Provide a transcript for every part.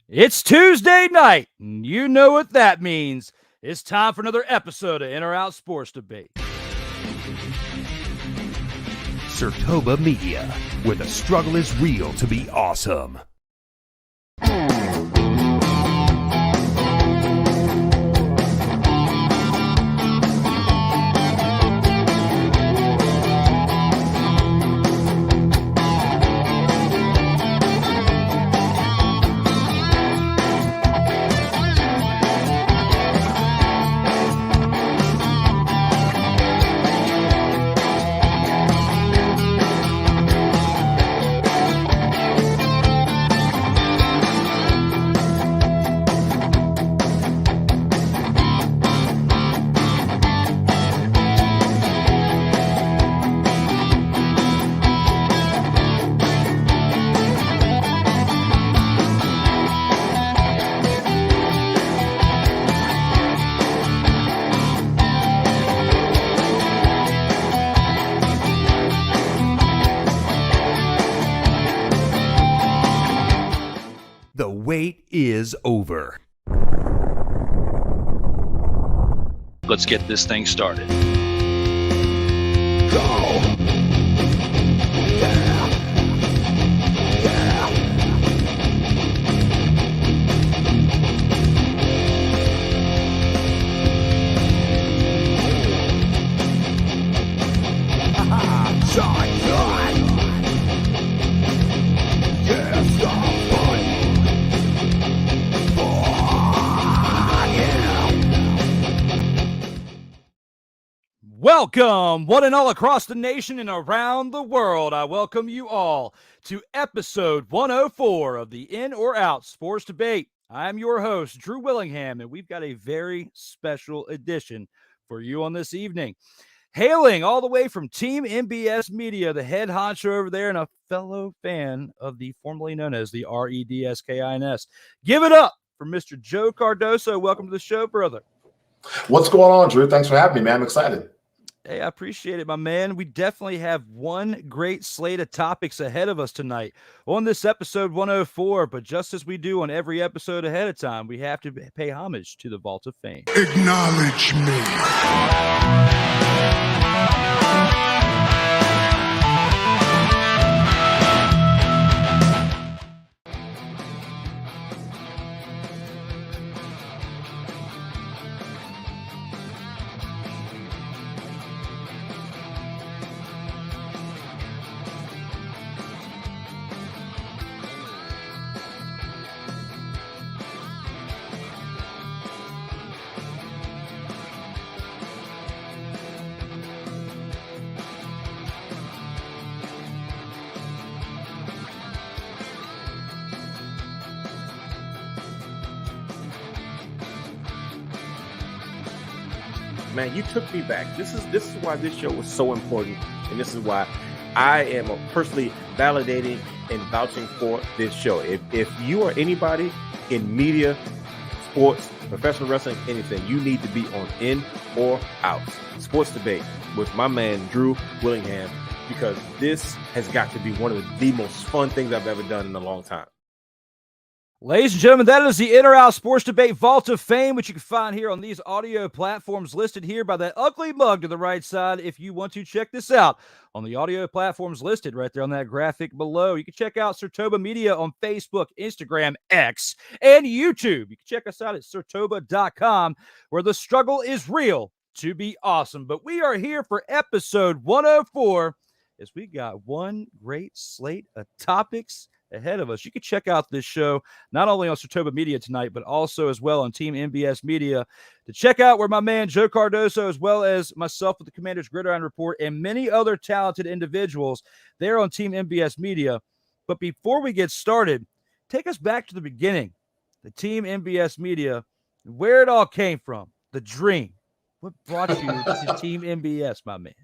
It's Tuesday night, and you know what that means. It's time for another episode of In or Out Sports Debate. SIRTOBA Media, where the struggle is real to be awesome. The wait is over. Let's get this thing started. Go! Welcome, one and all across the nation and around the world. I welcome you all to episode 104 of the In or Out Sports Debate. I'm your host, Drew Willingham, and we've got a very special edition for you on this evening. Hailing all the way from Team MBS Media, the head honcho over there and a fellow fan of the formerly known as the REDSKINS. Give it up for Mr. Joe Cardoso. Welcome to the show, brother. What's going on, Drew? Thanks for having me, man. I'm excited. Hey, I appreciate it, my man. We definitely have one great slate of topics ahead of us tonight on this episode 104. But just as we do on every episode ahead of time, we have to pay homage to the Vault of Fame. Acknowledge me. Man, you took me back. This is why this show was so important, and this is why I am personally validating and vouching for this show. If you are anybody in media, sports, professional wrestling, anything, you need to be on In or Out Sports Debate with my man Drew Willingham, because this has got to be one of the most fun things I've ever done in a long time. Ladies and gentlemen, that is the In or Out Sports Debate Vault of Fame, which you can find here on these audio platforms listed here by that ugly mug to the right side. If you want to check this out on the audio platforms listed right there on that graphic below, you can check out SIRTOBA Media on Facebook, Instagram, X, and YouTube. You can check us out at SIRTOBA.com, where the struggle is real to be awesome. But we are here for episode 104, as we got one great slate of topics ahead of us. You can check out this show not only on SIRTOBA Media tonight, but also as well on Team MBS Media to check out where my man Joe Cardoso, as well as myself with the Commander's Gridiron Report and many other talented individuals there on Team MBS Media. But before we get started, take us back to the beginning, the Team MBS Media, where it all came from, the dream. What brought you to Team MBS, my man?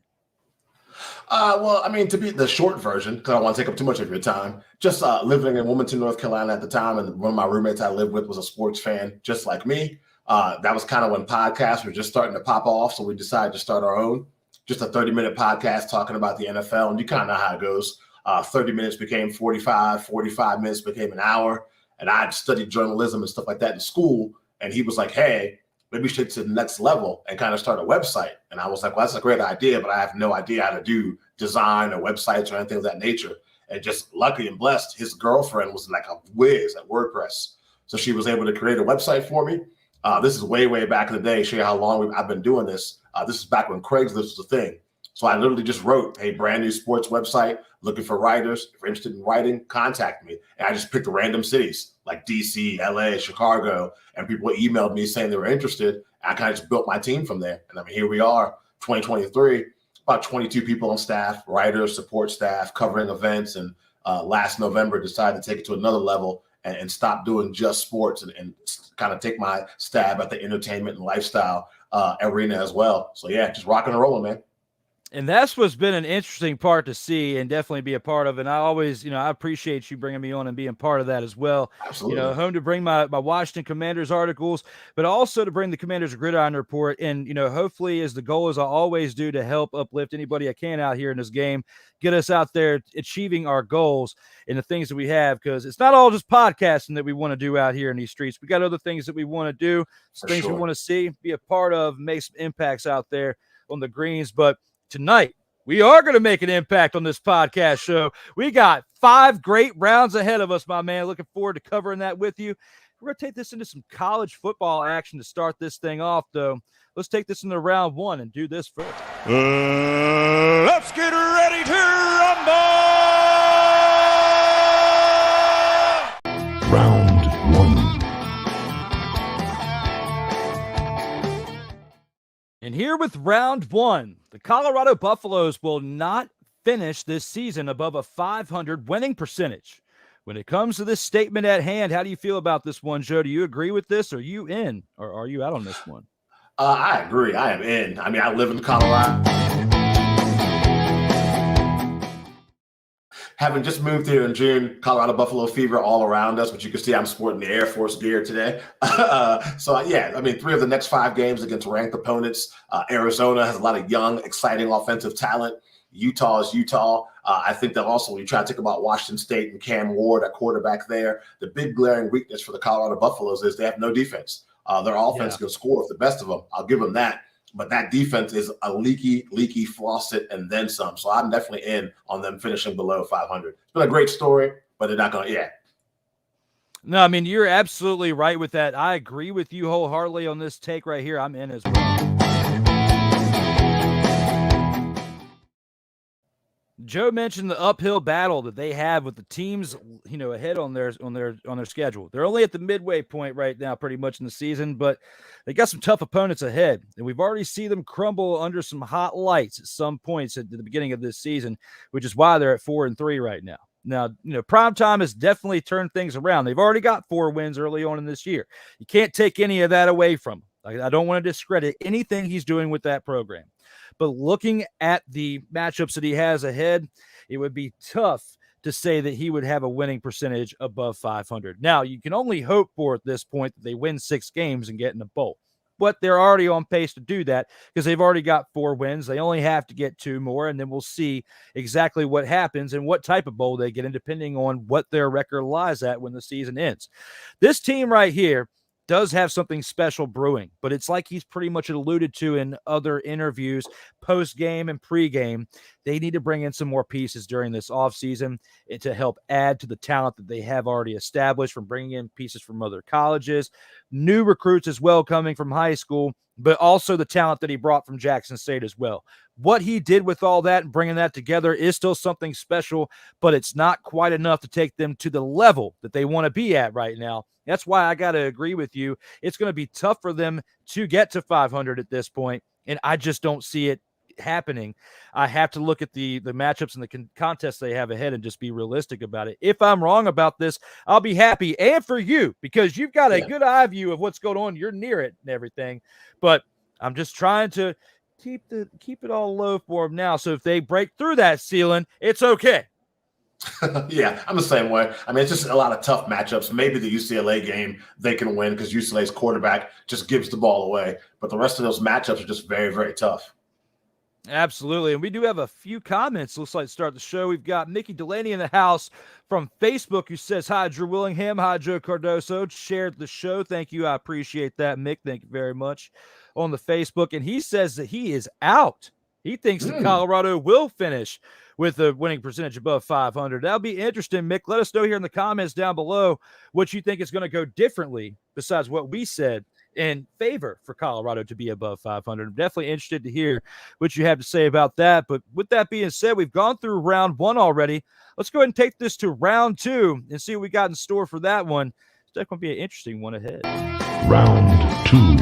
Well, I mean, to be the short version, because I don't want to take up too much of your time, just living in Wilmington, North Carolina at the time, and one of my roommates I lived with was a sports fan, just like me. That was kind of when podcasts were just starting to pop off, so we decided to start our own, just a 30-minute podcast talking about the NFL, and you kind of know how it goes. 30 minutes became 45, 45 minutes became an hour, And I had studied journalism and stuff like that in school. And he was like, hey, maybe we should take it to the next level and kind of start a website. And I was like, well, that's a great idea, but I have no idea how to do design or websites or anything of that nature. And just lucky and blessed, his girlfriend was like a whiz at WordPress. So she was able to create a website for me. This is way, way back in the day, show you how long I've been doing this. This is back when Craigslist was a thing. So I literally just wrote a brand new sports website looking for writers. If you're interested in writing, contact me. And I just picked random cities like DC, LA, Chicago, and people emailed me saying they were interested. I kind of just built my team from there. And I mean, here we are, 2023, about 22 people on staff, writers, support staff, covering events. And last November, decided to take it to another level and stop doing just sports and kind of take my stab at the entertainment and lifestyle arena as well. So yeah, just rocking and rolling, man. And that's what's been an interesting part to see and definitely be a part of. And I always, I appreciate you bringing me on and being part of that as well. Absolutely. Home to bring my Washington Commanders articles, but also to bring the Commanders Gridiron Report. And, hopefully as the goal, as I always do, to help uplift anybody I can out here in this game, get us out there achieving our goals and the things that we have, because it's not all just podcasting that we want to do out here in these streets. We got other things that we want to do, some things we want to see, be a part of, make some impacts out there on the greens. But tonight, we are going to make an impact on this podcast show. We got 5 great rounds ahead of us, my man. Looking forward to covering that with you. We're going to take this into some college football action to start this thing off, though. Let's take this into round 1 and do this first. Let's get ready to rumble! Round 1. And here with round 1, the Colorado Buffaloes will not finish this season above a .500 winning percentage. When it comes to this statement at hand, how do you feel about this one, Joe? Do you agree with this? Are you in, or are you out on this one? I agree. I am in. I mean, I live in Colorado. Having just moved here in June, Colorado Buffalo fever all around us, but you can see I'm sporting the Air Force gear today. Yeah, I mean, 3 of the next 5 games against ranked opponents. Arizona has a lot of young, exciting offensive talent. Utah is Utah. I think that also when you try to think about Washington State and Cam Ward at quarterback there, the big glaring weakness for the Colorado Buffaloes is they have no defense. Their offense can score with the best of them. I'll give them that. But that defense is a leaky faucet and then some. So I'm definitely in on them finishing below 500. It's been a great story, but they're not going to, No, I mean, you're absolutely right with that. I agree with you wholeheartedly on this take right here. I'm in as well. Joe mentioned the uphill battle that they have with the teams, ahead on their schedule. They're only at the midway point right now, pretty much in the season, but they got some tough opponents ahead, and we've already seen them crumble under some hot lights at some points at the beginning of this season, which is why they're at 4-3 right now. Now, Prime Time has definitely turned things around. They've already got 4 wins early on in this year. You can't take any of that away from them. I don't want to discredit anything he's doing with that program. But looking at the matchups that he has ahead, it would be tough to say that he would have a winning percentage above 500. Now, you can only hope for at this point that they win 6 games and get in a bowl. But they're already on pace to do that because they've already got 4 wins. They only have to get 2 more, and then we'll see exactly what happens and what type of bowl they get in, depending on what their record lies at when the season ends. This team right here does have something special brewing, but it's like he's pretty much alluded to in other interviews, post-game and pre-game. They need to bring in some more pieces during this offseason to help add to the talent that they have already established, from bringing in pieces from other colleges, new recruits as well coming from high school, but also the talent that he brought from Jackson State as well. What he did with all that and bringing that together is still something special, but it's not quite enough to take them to the level that they want to be at right now. That's why I got to agree with you. It's going to be tough for them to get to 500 at this point, and I just don't see it happening. I have to look at the matchups and the contests they have ahead and just be realistic about it. If I'm wrong about this, I'll be happy, and for you, because you've got a good eye view of what's going on. You're near it and everything, but I'm just trying to keep it all low for them now. So if they break through that ceiling, it's okay. Yeah, I'm the same way. I mean, it's just a lot of tough matchups. Maybe the UCLA game they can win because UCLA's quarterback just gives the ball away. But the rest of those matchups are just very, very tough. Absolutely. And we do have a few comments. Looks like to start the show. We've got Mickey Delaney in the house from Facebook who says, hi, Drew Willingham. Hi, Joe Cardoso. Shared the show. Thank you. I appreciate that, Mick. Thank you very much on the Facebook. And he says that he is out. He thinks that Colorado will finish with a winning percentage above 500. That'll be interesting, Mick. Let us know here in the comments down below what you think is going to go differently besides what we said in favor for Colorado to be above 500. I'm definitely interested to hear what you have to say about that. But with that being said, we've gone through round one already. Let's go ahead and take this to round two and see what we got in store for that one. It's definitely going to be an interesting one ahead. Round two.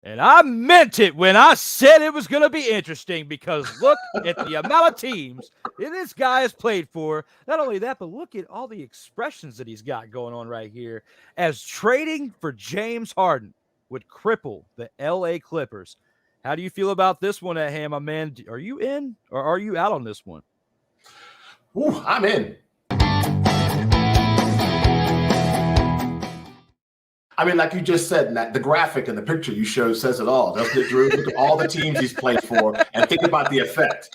And I meant it when I said it was going to be interesting, because look at the amount of teams that this guy has played for. Not only that, but look at all the expressions that he's got going on right here, as trading for James Harden would cripple the LA Clippers. How do you feel about this one at hand, my man? Are you in or are you out on this one? Ooh, I'm in. I mean, like you just said, Nat, the graphic and the picture you showed says it all, doesn't it, Drew? Look at all the teams he's played for, and think about the effect.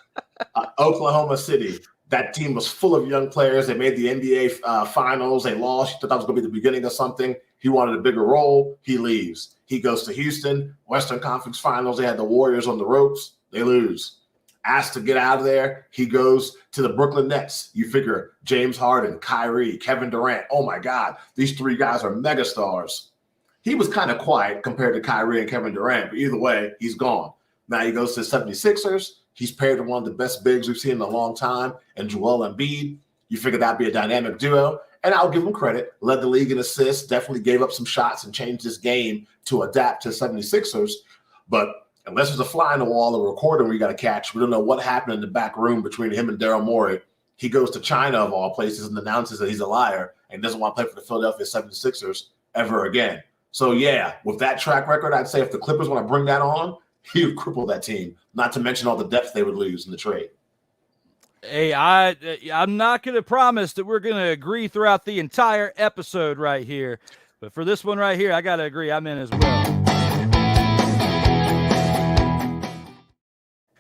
Oklahoma City, that team was full of young players. They made the NBA finals. They lost. He thought that was going to be the beginning of something. He wanted a bigger role. He leaves. He goes to Houston, Western Conference Finals. They had the Warriors on the ropes. They lose. Asked to get out of there, he goes to the Brooklyn Nets. You figure James Harden, Kyrie, Kevin Durant. Oh, my God. These three guys are megastars. He was kind of quiet compared to Kyrie and Kevin Durant, but either way, he's gone. Now he goes to the 76ers. He's paired with one of the best bigs we've seen in a long time, and Joel Embiid. You figure that'd be a dynamic duo. And I'll give him credit. Led the league in assists, definitely gave up some shots and changed his game to adapt to 76ers. But unless there's a fly in the wall or a recording we got to catch, we don't know what happened in the back room between him and Daryl Morey. He goes to China, of all places, and announces that he's a liar and doesn't want to play for the Philadelphia 76ers ever again. So, yeah, with that track record, I'd say if the Clippers want to bring that on, he would cripple that team, not to mention all the depth they would lose in the trade. Hey, I'm not going to promise that we're going to agree throughout the entire episode right here. But for this one right here, I got to agree. I'm in as well.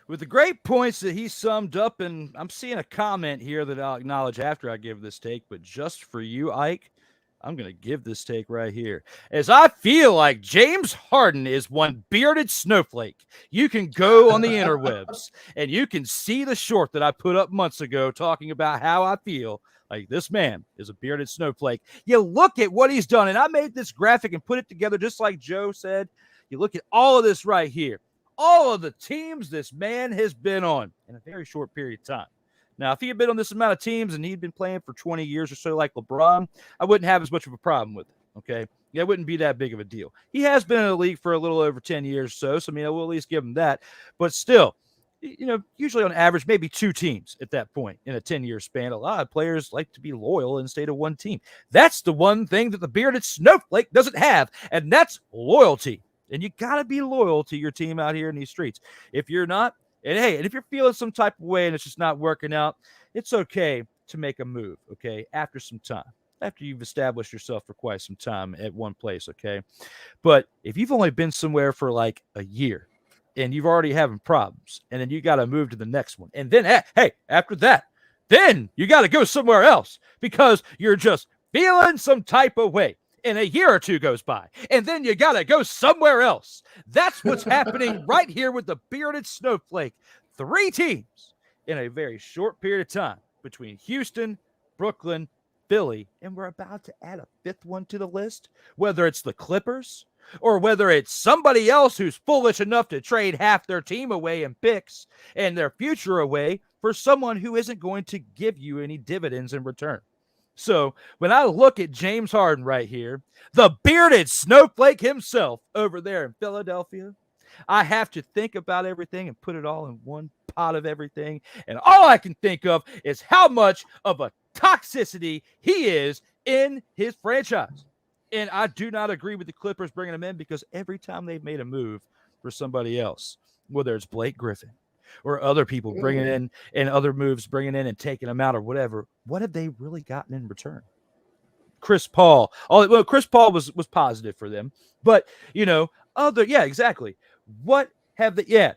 With the great points that he summed up, and I'm seeing a comment here that I'll acknowledge after I give this take, but just for you, Ike, I'm going to give this take right here. As I feel like James Harden is one bearded snowflake. You can go on the interwebs and you can see the short that I put up months ago talking about how I feel like this man is a bearded snowflake. You look at what he's done, and I made this graphic and put it together just like Joe said. You look at all of this right here. All of the teams this man has been on in a very short period of time. Now, if he had been on this amount of teams and he'd been playing for 20 years or so like LeBron, I wouldn't have as much of a problem with it, okay? Yeah, it wouldn't be that big of a deal. He has been in the league for a little over 10 years or so, so, I mean, I will at least give him that. But still, you know, usually on average, maybe two teams at that point in a 10-year span. A lot of players like to be loyal and stay to one team. That's the one thing that the bearded snowflake doesn't have, and that's loyalty. And you got to be loyal to your team out here in these streets. If you're not, and hey, and if you're feeling some type of way and it's just not working out, it's okay to make a move, okay, after some time, after you've established yourself for quite some time at one place, okay? But if you've only been somewhere for like a year and you've already having problems, and then you got to move to the next one, and then, hey, after that, then you got to go somewhere else because you're just feeling some type of way. And a year or two goes by, and then you got to go somewhere else. That's what's happening right here with the bearded snowflake. 3 teams in a very short period of time between Houston, Brooklyn, Philly, and we're about to add a 5th one to the list, whether it's the Clippers or whether it's somebody else who's foolish enough to trade half their team away in picks and their future away for someone who isn't going to give you any dividends in return. So when I look at James Harden right here, the bearded snowflake himself over there in Philadelphia, I have to think about everything and put it all in one pot of everything. And all I can think of is how much of a toxicity he is in his franchise. And I do not agree with the Clippers bringing him in, because every time they've made a move for somebody else, whether it's Blake Griffin or other people bringing in and other moves bringing in and taking them out or whatever, what have they really gotten in return? Chris Paul. Chris Paul was positive for them. But, you know, Yeah, exactly. What have they?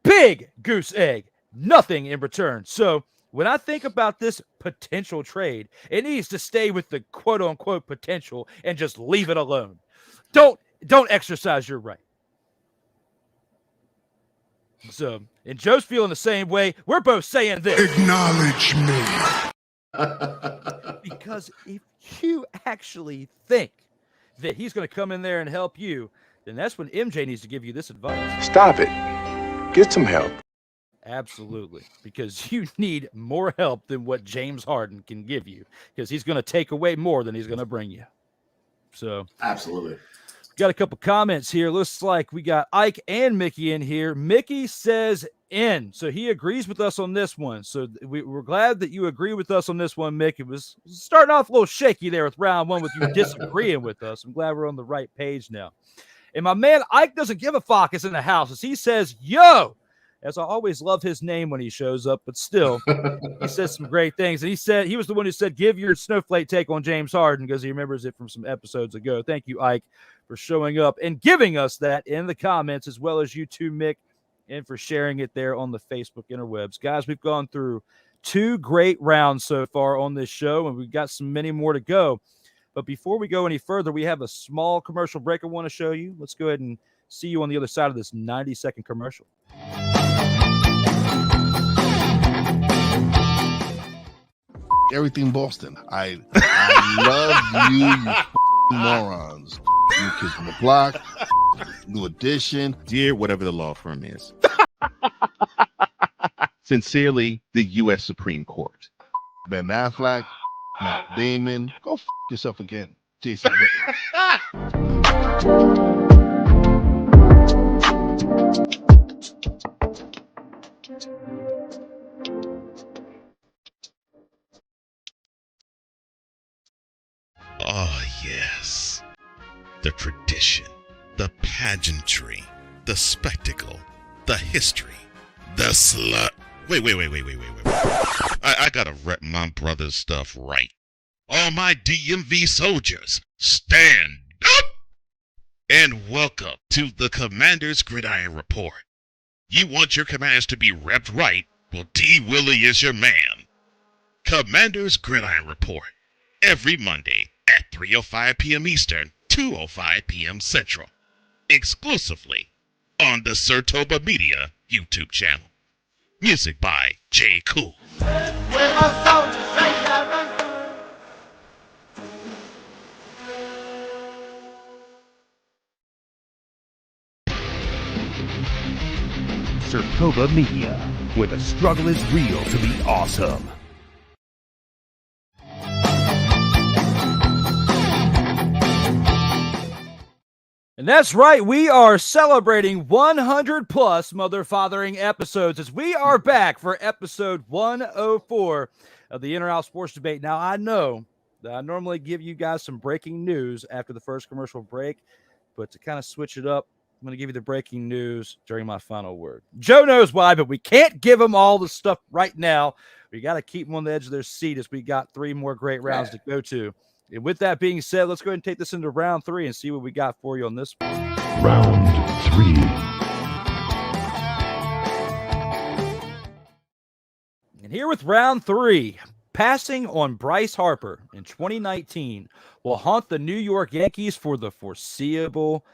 Big goose egg, nothing in return. So when I think about this potential trade, it needs to stay with the quote unquote potential and just leave it alone. Don't exercise your right. So, and Joe's feeling the same way. We're both saying this. Acknowledge me. Because if you actually think that he's going to come in there and help you, then that's when MJ needs to give you this advice. Stop it. Get some help. Absolutely. Because you need more help than what James Harden can give you, because he's going to take away more than he's going to bring you. So, absolutely. Got a couple comments here. Looks like we got Ike and Mickey in here. Mickey says in. So he agrees with us on this one. So we're glad that you agree with us on this one, Mick. It was starting off a little shaky there with round one with you disagreeing with us. I'm glad we're on the right page now. And my man Ike doesn't give a fuck is in the house as he says, yo, as I always love his name when he shows up, but still, he says some great things. And he was the one who said, give your snowflake take on James Harden because he remembers it from some episodes ago. Thank you, Ike, for showing up and giving us that in the comments, as well as you too, Mick, and for sharing it there on the Facebook interwebs. Guys, we've gone through 2 great rounds so far on this show, and we've got many more to go. But before we go any further, we have a small commercial break I want to show you. Let's go ahead and see you on the other side of this 90-second commercial. Everything Boston. I love you morons. New Kids on the Block, New Edition, dear whatever the law firm is. Sincerely, the U.S. Supreme Court. Ben Affleck, Matt Damon. Go yourself again, Jason. Oh, yes. The tradition, the pageantry, the spectacle, the history, the slut. Wait. I gotta rep my brother's stuff right. All my DMV soldiers, stand up! And welcome to the Commander's Gridiron Report. You want your commanders to be repped right? Well, D. Willie is your man. Commander's Gridiron Report. Every Monday at 3:05 p.m. Eastern, 2:05 p.m. Central. Exclusively on the SIRTOBA Media YouTube channel. Music by J. Cool. SIRTOBA Media, where the struggle is real to be awesome. And that's right, we are celebrating 100 plus mother-fathering episodes as we are back for episode 104 of the In or Out Sports Debate. Now, I know that I normally give you guys some breaking news after the first commercial break, but to kind of switch it up, I'm going to give you the breaking news during my final word. Joe knows why, but we can't give them all the stuff right now. We got to keep them on the edge of their seat as we got 3 more great rounds to go to. And with that being said, let's go ahead and take this into round 3 and see what we got for you on this one. Round 3. And here with round 3, passing on Bryce Harper in 2019 will haunt the New York Yankees for the foreseeable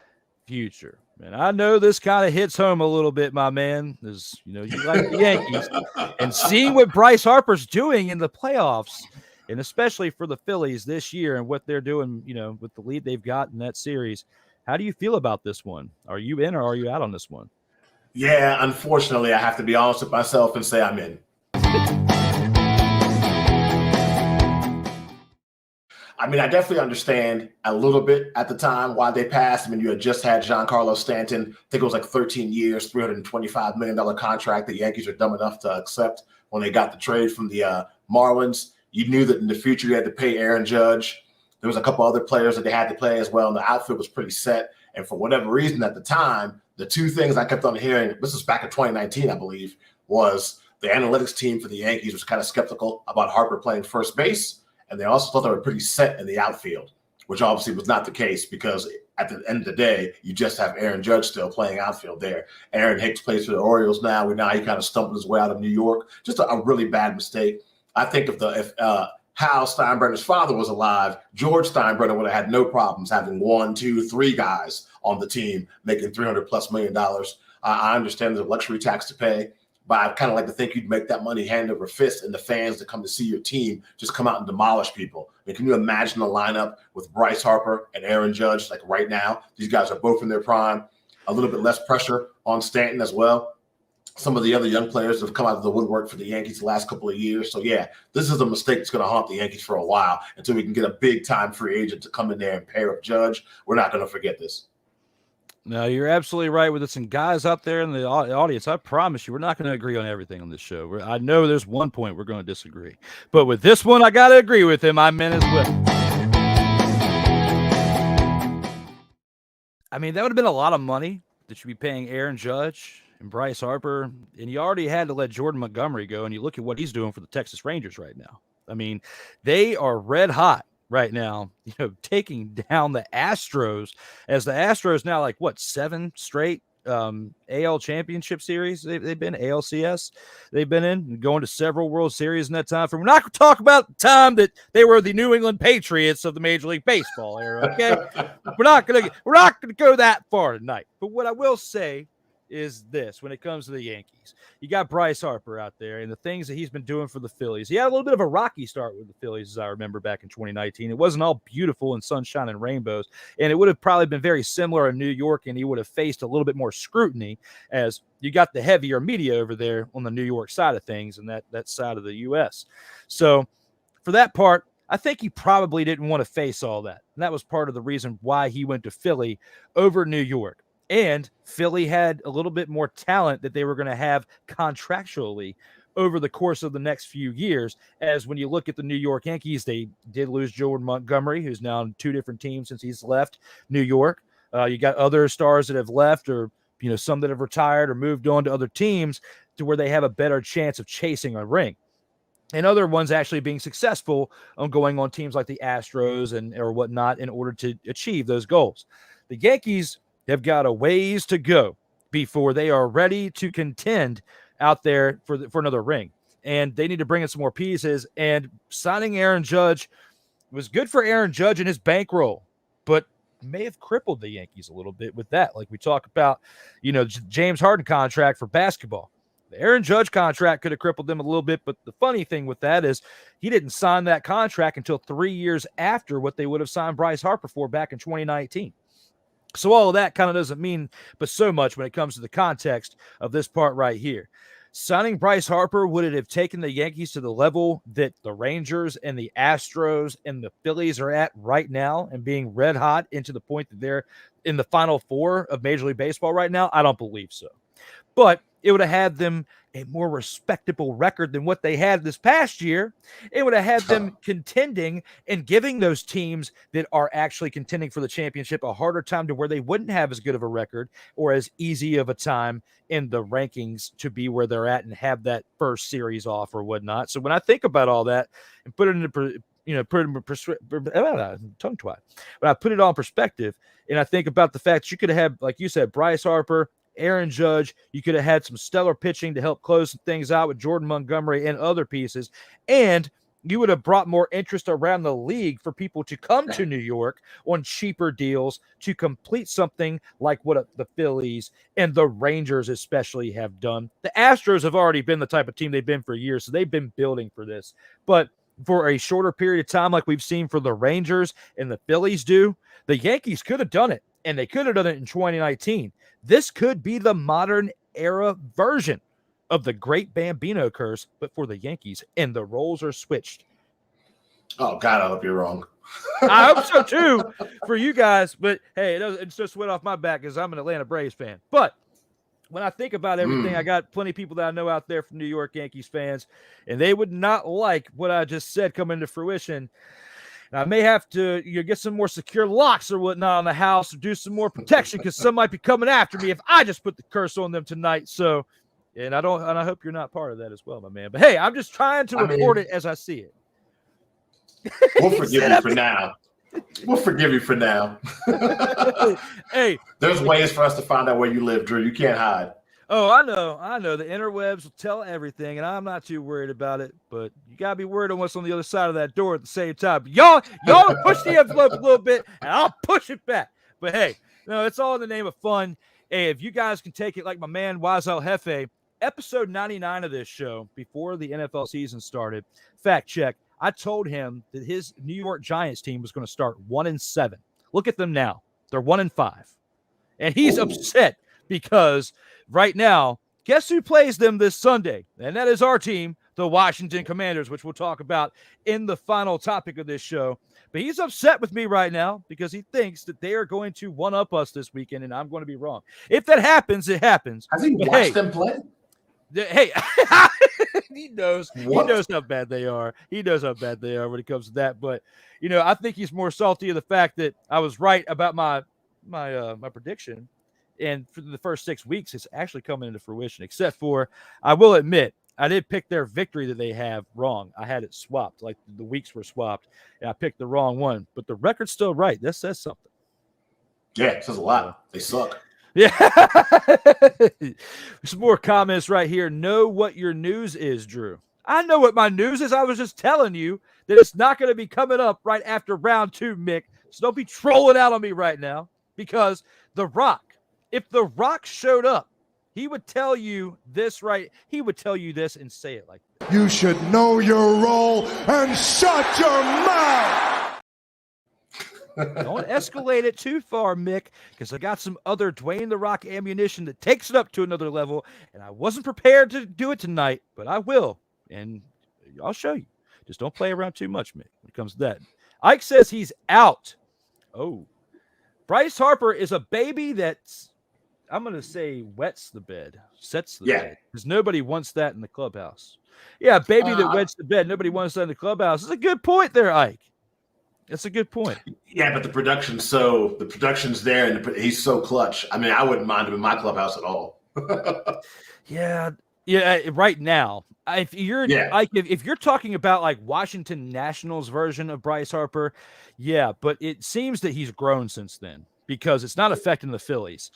future. And I know this kind of hits home a little bit, my man, as you know, you like the Yankees. And seeing what Bryce Harper's doing in the playoffs, and especially for the Phillies this year and what they're doing, you know, with the lead they've got in that series. How do you feel about this one? Are you in or are you out on this one? Yeah, unfortunately, I have to be honest with myself and say I'm in. I mean, I definitely understand a little bit at the time why they passed. I mean, you had just had Giancarlo Stanton. I think it was like 13 years, $325 million contract the Yankees are dumb enough to accept when they got the trade from the Marlins. You knew that in the future you had to pay Aaron Judge. There was a couple other players that they had to play as well, and the outfield was pretty set. And for whatever reason at the time, the 2 things I kept on hearing, this is back in 2019, I believe, was the analytics team for the Yankees was kind of skeptical about Harper playing first base, and they also thought they were pretty set in the outfield, which obviously was not the case because at the end of the day, you just have Aaron Judge still playing outfield there. Aaron Hicks plays for the Orioles now. Now he kind of stumbled his way out of New York. Just a really bad mistake. I think if Hal Steinbrenner's father was alive, George Steinbrenner would have had no problems having 1, 2, 3 guys on the team making $300+ million. I understand there's a luxury tax to pay, but I kind of like to think you'd make that money hand over fist, and the fans that come to see your team just come out and demolish people. I mean, can you imagine a lineup with Bryce Harper and Aaron Judge like right now? These guys are both in their prime. A little bit less pressure on Stanton as well. Some of the other young players have come out of the woodwork for the Yankees the last couple of years. So, yeah, this is a mistake that's going to haunt the Yankees for a while until we can get a big-time free agent to come in there and pair up Judge. We're not going to forget this. No, you're absolutely right with this. And guys out there in the audience, I promise you, we're not going to agree on everything on this show. I know there's one point we're going to disagree. But with this one, I got to agree with him. I'm in as well. I mean, that would have been a lot of money that you'd be paying Aaron Judge and Bryce Harper, and you already had to let Jordan Montgomery go, and you look at what he's doing for the Texas Rangers right now. I mean, they are red hot right now, taking down the Astros, as the Astros now, 7 straight AL championship series they've been, ALCS they've been in, going to several World Series in that time. We're not going to talk about the time that they were the New England Patriots of the Major League Baseball era, okay? we're not gonna go that far tonight. But what I will say is this: when it comes to the Yankees, you got Bryce Harper out there and the things that he's been doing for the Phillies. He had a little bit of a rocky start with the Phillies, as I remember back in 2019. It wasn't all beautiful and sunshine and rainbows, and it would have probably been very similar in New York, and he would have faced a little bit more scrutiny, as you got the heavier media over there on the New York side of things and that side of the U.S. So for that part, I think he probably didn't want to face all that, and that was part of the reason why he went to Philly over New York. And Philly had a little bit more talent that they were going to have contractually over the course of the next few years. As when you look at the New York Yankees, they did lose Jordan Montgomery, who's now on 2 different teams since he's left New York. You got other stars that have left, or some that have retired or moved on to other teams, to where they have a better chance of chasing a ring. And other ones actually being successful on going on teams like the Astros or whatnot in order to achieve those goals. The Yankees have got a ways to go before they are ready to contend out there for another ring. And they need to bring in some more pieces. And signing Aaron Judge was good for Aaron Judge and his bankroll, but may have crippled the Yankees a little bit with that. Like we talk about, James Harden contract for basketball. The Aaron Judge contract could have crippled them a little bit, but the funny thing with that is he didn't sign that contract until 3 years after what they would have signed Bryce Harper for back in 2019. So all of that kind of doesn't mean but so much when it comes to the context of this part right here. Signing Bryce Harper, would it have taken the Yankees to the level that the Rangers and the Astros and the Phillies are at right now, and being red hot into the point that they're in the Final Four of Major League Baseball right now? I don't believe so. But it would have had them a more respectable record than what they had this past year. It would have had them contending and giving those teams that are actually contending for the championship a harder time, to where they wouldn't have as good of a record or as easy of a time in the rankings to be where they're at and have that first series off or whatnot. So when I think about all that and put it tongue twice, when I put it on perspective and I think about the fact that you could have, like you said, Bryce Harper, Aaron Judge, you could have had some stellar pitching to help close some things out with Jordan Montgomery and other pieces, and you would have brought more interest around the league for people to come to New York on cheaper deals to complete something like what the Phillies and the Rangers especially have done. The Astros have already been the type of team they've been for years, so they've been building for this. But for a shorter period of time, like we've seen for the Rangers and the Phillies do, the Yankees could have done it, and they could have done it in 2019. This could be the modern era version of the Great Bambino Curse, but for the Yankees, and the roles are switched. Oh, God, I hope you're wrong. I hope so, too, for you guys. But, hey, it's just sweat off my back because I'm an Atlanta Braves fan. But when I think about everything, I got plenty of people that I know out there from New York Yankees fans, and they would not like what I just said come into fruition. I may have to get some more secure locks or whatnot on the house, or do some more protection, because some might be coming after me if I just put the curse on them tonight. So, and I hope you're not part of that as well, my man. But hey, I'm just trying to report it as I see it. We'll forgive you for now. We'll forgive you for now. Hey, there's ways for us to find out where you live, Drew. You can't hide. Oh, I know. The interwebs will tell everything, and I'm not too worried about it. But you gotta be worried on what's on the other side of that door at the same time. Y'all push the envelope a little bit, and I'll push it back. But hey, no, it's all in the name of fun. Hey, if you guys can take it like my man Wise El Jefe, episode 99 of this show, before the NFL season started, fact check, I told him that his New York Giants team was going to start 1-7. Look at them now. They're 1-5. And he's upset because right now, guess who plays them this Sunday? And that is our team, the Washington Commanders, which we'll talk about in the final topic of this show. But he's upset with me right now because he thinks that they are going to one-up us this weekend, and I'm going to be wrong. If that happens, it happens. Has he watched them play? Hey, he knows how bad they are. He knows how bad they are when it comes to that. But, I think he's more salty of the fact that I was right about my prediction. And for the first 6 weeks, it's actually coming into fruition, except for, I will admit, I did pick their victory that they have wrong. I had it swapped, like the weeks were swapped, and I picked the wrong one. But the record's still right. That says something. Yeah, it says a lot. They suck. Yeah. Some more comments right here. Know what your news is, Drew. I know what my news is. I was just telling you that it's not going to be coming up right after round 2, Mick. So don't be trolling out on me right now, because The Rock, if The Rock showed up, he would tell you this, right? He would tell you this and say it like this. You should know your role and shut your mouth. Don't escalate it too far, Mick, because I got some other Dwayne The Rock ammunition that takes it up to another level, and I wasn't prepared to do it tonight, but I will, and I'll show you. Just don't play around too much, Mick, when it comes to that. Ike says he's out. Oh. Bryce Harper is a baby that's, I'm going to say, wets the bed, sets the bed, because nobody wants that in the clubhouse. Yeah, baby that wets the bed. Nobody wants that in the clubhouse. It's a good point there, Ike. That's a good point. Yeah, but the production's there, and he's so clutch. I mean, I wouldn't mind him in my clubhouse at all. Yeah. Right now, if you're talking about like Washington Nationals version of Bryce Harper, yeah, but it seems that he's grown since then because it's not affecting the Phillies.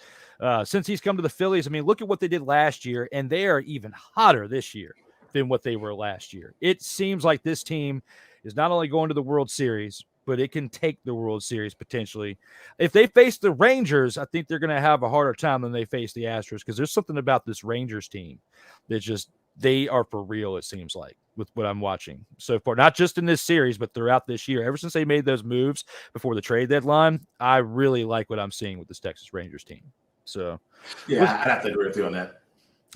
Since he's come to the Phillies, I mean, look at what they did last year, and they are even hotter this year than what they were last year. It seems like this team is not only going to the World Series, but it can take the World Series potentially. If they face the Rangers, I think they're going to have a harder time than they face the Astros, because there's something about this Rangers team that just, they are for real, it seems like, with what I'm watching so far. Not just in this series, but throughout this year. Ever since they made those moves before the trade deadline, I really like what I'm seeing with this Texas Rangers team. So, yeah, I'd have to agree with you on that.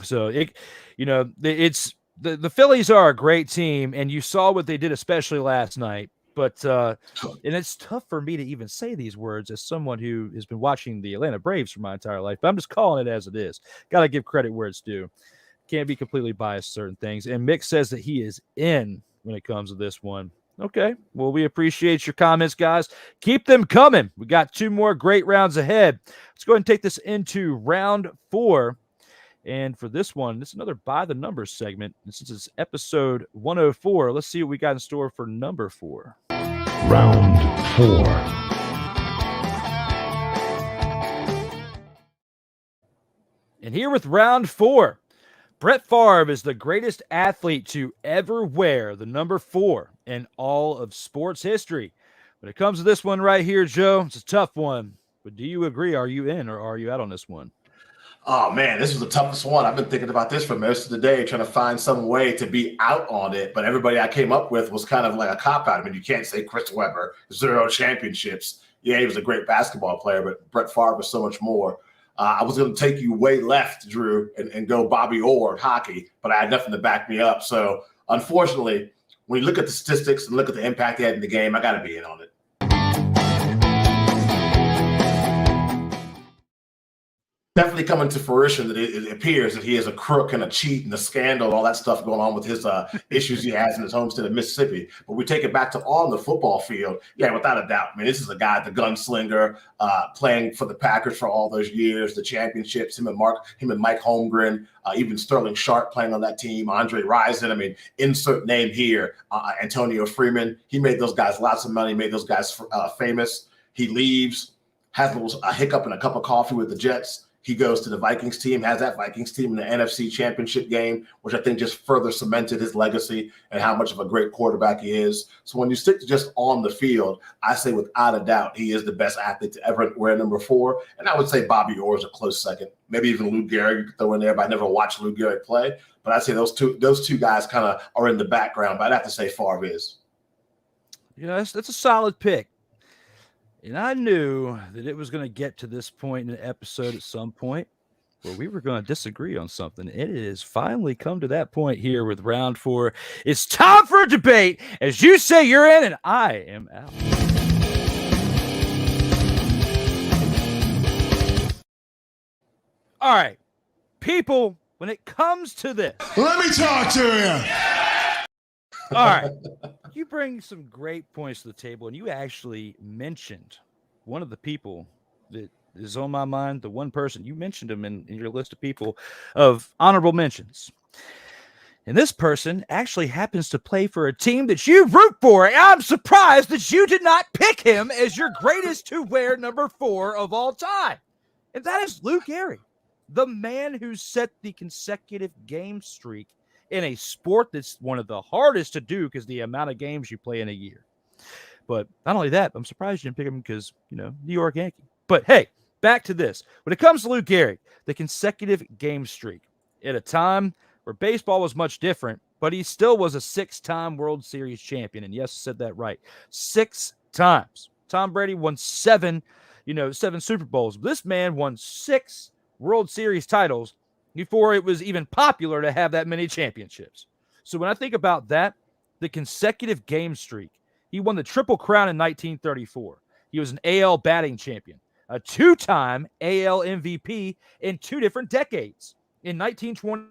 So, it's the Phillies are a great team, and you saw what they did, especially last night. But and it's tough for me to even say these words as someone who has been watching the Atlanta Braves for my entire life. But I'm just calling it as it is. Got to give credit where it's due. Can't be completely biased to certain things. And Mick says that he is in when it comes to this one. Okay. Well, we appreciate your comments, guys. Keep them coming. We got 2 more great rounds ahead. Let's go ahead and take this into round 4. And for this one, this is another By the Numbers segment. And since it's episode 104, let's see what we got in store for number 4. Round 4. And here with round 4, Brett Favre is the greatest athlete to ever wear the number 4 in all of sports history. When it comes to this one right here, Joe, it's a tough one. But do you agree? Are you in or are you out on this one? Oh, man, this was the toughest one. I've been thinking about this for most of the day, trying to find some way to be out on it. But everybody I came up with was kind of like a cop-out. I mean, you can't say Chris Webber, 0 championships. Yeah, he was a great basketball player, but Brett Favre was so much more. I was going to take you way left, Drew, and go Bobby Orr hockey, but I had nothing to back me up. So, unfortunately, when you look at the statistics and look at the impact he had in the game, I got to be in on it. definitely coming to fruition that it appears that he is a crook and a cheat and a scandal and all that stuff going on with his issues he has in his home state of Mississippi. But we take it back to on the football field. Yeah, without a doubt. I mean, this is a guy, the gunslinger, playing for the Packers for all those years, the championships, him and Mike Holmgren, even Sterling Sharp playing on that team, Andre Rison. I mean, insert name here, Antonio Freeman. He made those guys lots of money, made those guys famous. He leaves, has a hiccup and a cup of coffee with the Jets. He goes to the Vikings team, has that Vikings team in the NFC Championship game, which I think just further cemented his legacy and how much of a great quarterback he is. So when you stick to just on the field, I say without a doubt he is the best athlete to ever wear number 4. And I would say Bobby Orr is a close second. Maybe even Lou Gehrig you could throw in there, but I never watched Lou Gehrig play. But I'd say those two guys kind of are in the background. But I'd have to say Favre is. That's a solid pick. And I knew that it was going to get to this point in the episode at some point where we were going to disagree on something. It has finally come to that point here with round 4. It's time for a debate. As you say, you're in and I am out. All right, people, when it comes to this. Let me talk to you. All right. You bring some great points to the table, and you actually mentioned one of the people that is on my mind, the one person. You mentioned him in your list of people of honorable mentions. And this person actually happens to play for a team that you root for. And I'm surprised that you did not pick him as your greatest to wear number 4 of all time. And that is Lou Gehrig, the man who set the consecutive game streak in a sport that's one of the hardest to do because the amount of games you play in a year. But not only that, I'm surprised you didn't pick him because, New York Yankee. But hey, back to this. When it comes to Lou Gehrig, the consecutive game streak at a time where baseball was much different, but he still was a 6-time World Series champion. And yes, I said that right. 6 times. Tom Brady won 7 Super Bowls. This man won 6 World Series titles before it was even popular to have that many championships. So when I think about that, the consecutive game streak, he won the Triple Crown in 1934. He was an AL batting champion, a 2-time AL MVP in 2 different decades. In 1920,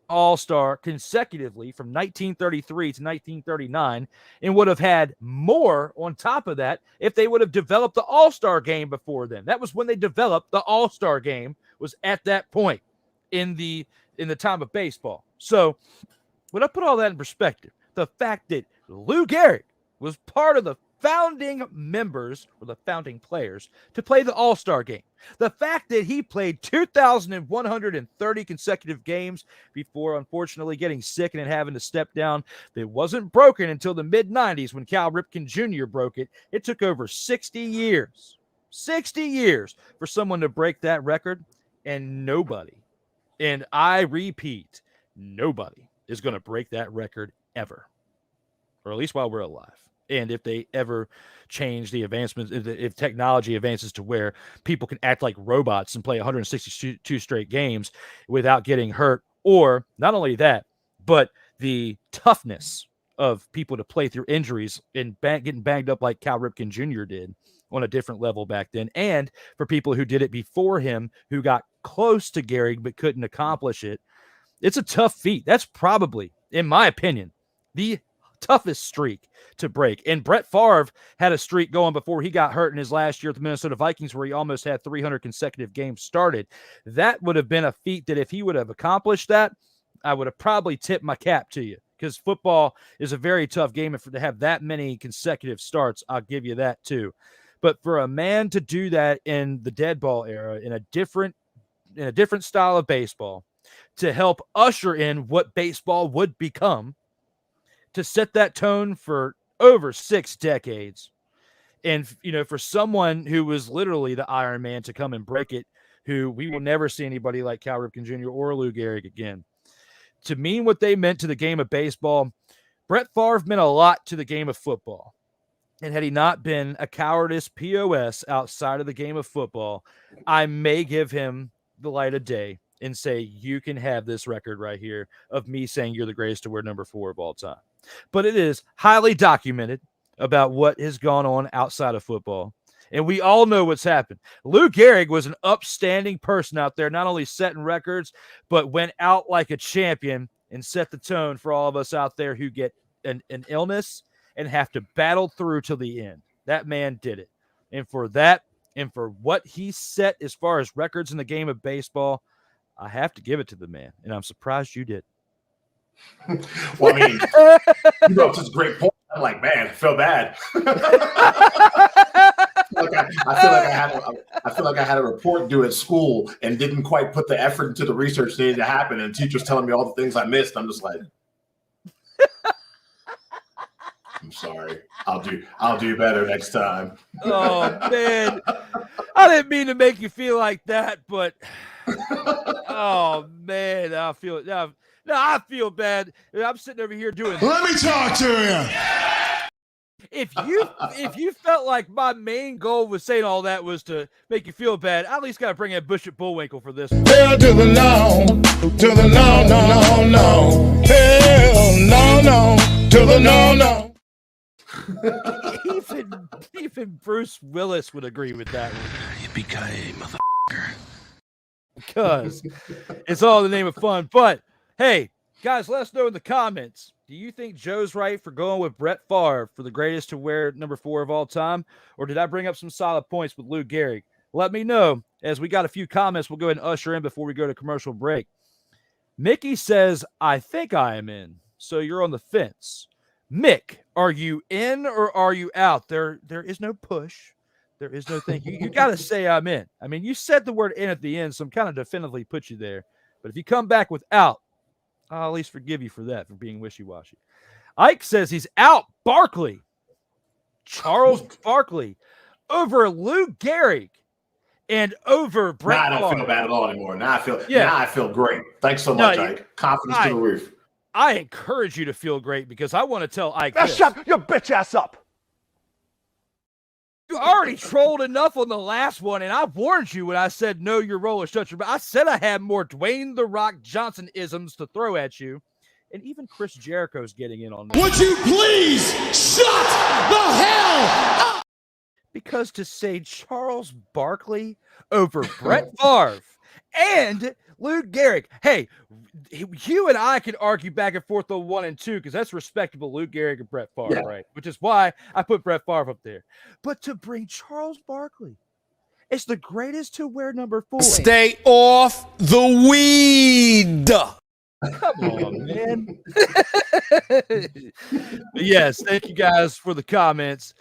All-Star consecutively from 1933 to 1939 and would have had more on top of that if they would have developed the All-Star game before then. That was when they developed the All-Star game, was at that point in the time of baseball. So when I put all that in perspective, the fact that Lou Gehrig was part of the founding members or the founding players to play the All-Star game. The fact that he played 2,130 consecutive games before unfortunately getting sick and then having to step down. It wasn't broken until the mid-90s when Cal Ripken Jr. broke it. It took over 60 years for someone to break that record, and nobody, and I repeat, nobody is going to break that record ever, or at least while we're alive. And if they ever change the advancements, if technology advances to where people can act like robots and play 162 straight games without getting hurt, or not only that, but the toughness of people to play through injuries and getting banged up like Cal Ripken Jr. did on a different level back then, and for people who did it before him who got close to Gehrig but couldn't accomplish it, it's a tough feat. That's probably, in my opinion, the toughest streak to break. And Brett Favre had a streak going before he got hurt in his last year at the Minnesota Vikings where he almost had 300 consecutive games started. That would have been a feat that if he would have accomplished that, I would have probably tipped my cap to you, because football is a very tough game. And to have that many consecutive starts, I'll give you that too. But for a man to do that in the dead ball era, in a different style of baseball, to help usher in what baseball would become, to set that tone for over 6 decades. And, for someone who was literally the Iron Man to come and break it, who we will never see anybody like Cal Ripken Jr. or Lou Gehrig again, to mean what they meant to the game of baseball, Brett Favre meant a lot to the game of football. And had he not been a cowardice POS outside of the game of football, I may give him the light of day and say, you can have this record right here of me saying you're the greatest to wear number 4 of all time. But it is highly documented about what has gone on outside of football. And we all know what's happened. Lou Gehrig was an upstanding person out there, not only setting records, but went out like a champion and set the tone for all of us out there who get an illness and have to battle through till the end. That man did it. And for that, and for what he set as far as records in the game of baseball, I have to give it to the man. And I'm surprised you did. Well, I mean, you brought such a great point. I'm like, man, I feel bad. I feel like I had a report due at school and didn't quite put the effort into the research needed to happen, and teachers telling me all the things I missed. I'm just like, I'm sorry. I'll do better next time. Oh man, I didn't mean to make you feel like that, but oh man, I feel it now. No, I feel bad. I'm sitting over here doing. Let me talk to you. If you felt like my main goal was saying all that was to make you feel bad, I at least got to bring in Bishop Bullwinkle for this one. Hell to the no, to the no, no, no, no. Hell no, no, to the no, no. Even Bruce Willis would agree with that one. Yippee-ki-yay, motherfucker. Because it's all in the name of fun. But hey, guys, let us know in the comments. Do you think Joe's right for going with Brett Favre for the greatest to wear number 4 of all time? Or did I bring up some solid points with Lou Gehrig? Let me know. As we got a few comments, we'll go ahead and usher in before we go to commercial break. Mickey says, I think I am in. So you're on the fence. Mick, are you in or are you out? There is no push. There is no thing. You got to say I'm in. I mean, you said the word in at the end, so I'm kind of definitively put you there. But if you come back with out, I'll at least forgive you for that, for being wishy-washy. Ike says he's out. Barkley. Charles Barkley over Lou Gehrig and over Brett Now I don't Favre. feel bad at all anymore. Now I feel great. Thanks so much, Ike. Confidence to the roof. I encourage you to feel great because I want to tell Ike Now this. shut your bitch ass up. You already trolled enough on the last one, and I warned you when I said, no, your roller shut your mouth. I said I had more Dwayne The Rock Johnson-isms to throw at you, and even Chris Jericho's getting in on that. Would you please shut the hell up? Because to say Charles Barkley over Brett Favre and Lou Gehrig, hey, you and I can argue back and forth on 1 and 2 because that's respectable, Lou Gehrig and Brett Favre, right? Which is why I put Brett Favre up there. But to bring Charles Barkley, it's the greatest to wear number 4. Stay off the weed. Come on, man. Yes, thank you guys for the comments.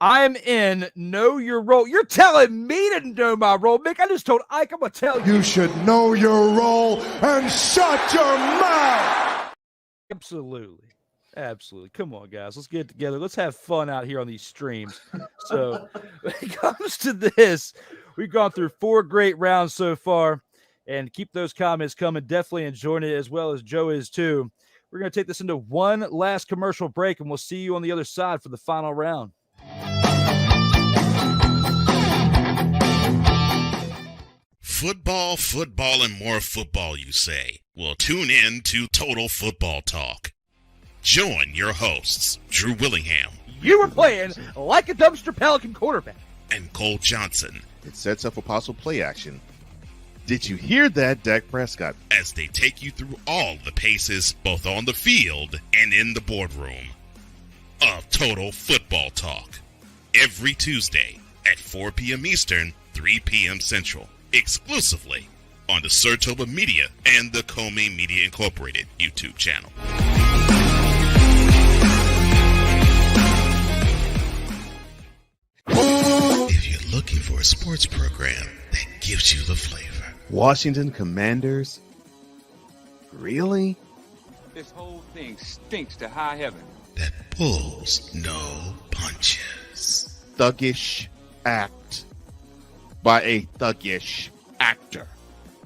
I'm in. Know your role. You're telling me to know my role, Mick. I just told Ike I'm going to tell you. You should know your role and shut your mouth. Absolutely. Absolutely. Come on, guys. Let's get together. Let's have fun out here on these streams. So when it comes to this, we've gone through 4 great rounds so far. And keep those comments coming. Definitely enjoying it as well as Joe is too. We're going to take this into one last commercial break, and we'll see you on the other side for the final round. Football, and more football, you say? Well, tune in to Total Football Talk. Join your hosts, Drew Willingham. You were playing like a dumpster Pelican quarterback. And Cole Johnson. It sets up a possible play action. Did you hear that, Dak Prescott? As they take you through all the paces, both on the field and in the boardroom, of Total Football Talk. Every Tuesday at 4 p.m. Eastern, 3 p.m. Central. Exclusively on the SIRTOBA Media and the Comey Media Incorporated YouTube channel. If you're looking for a sports program that gives you the flavor. Washington Commanders? Really? This whole thing stinks to high heaven. That pulls no punches. Thuggish act by a thuggish actor.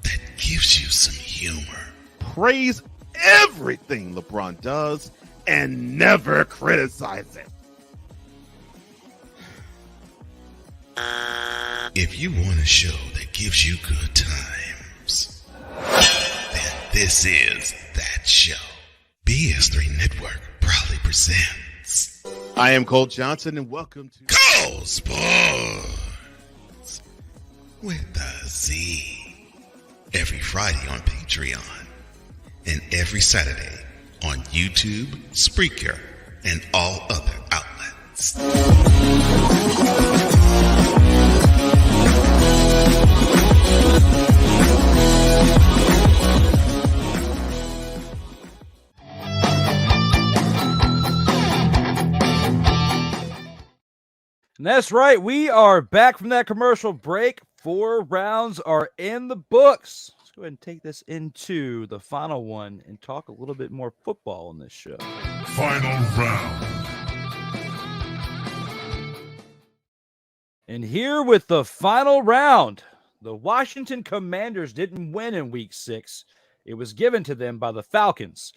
That gives you some humor. Praise everything LeBron does and never criticize it. If you want a show that gives you good times, then this is that show. BS3 Network proudly presents I am Cole Johnson, and welcome to Cole Sports with a Z. Every Friday on Patreon and every Saturday on YouTube, Spreaker, and all other outlets. And that's right. We are back from that commercial break. 4 rounds are in the books. Let's go ahead and take this into the final one and talk a little bit more football on this show. Final round. And here with the final round, the Washington Commanders didn't win in week 6. It was given to them by the Falcons.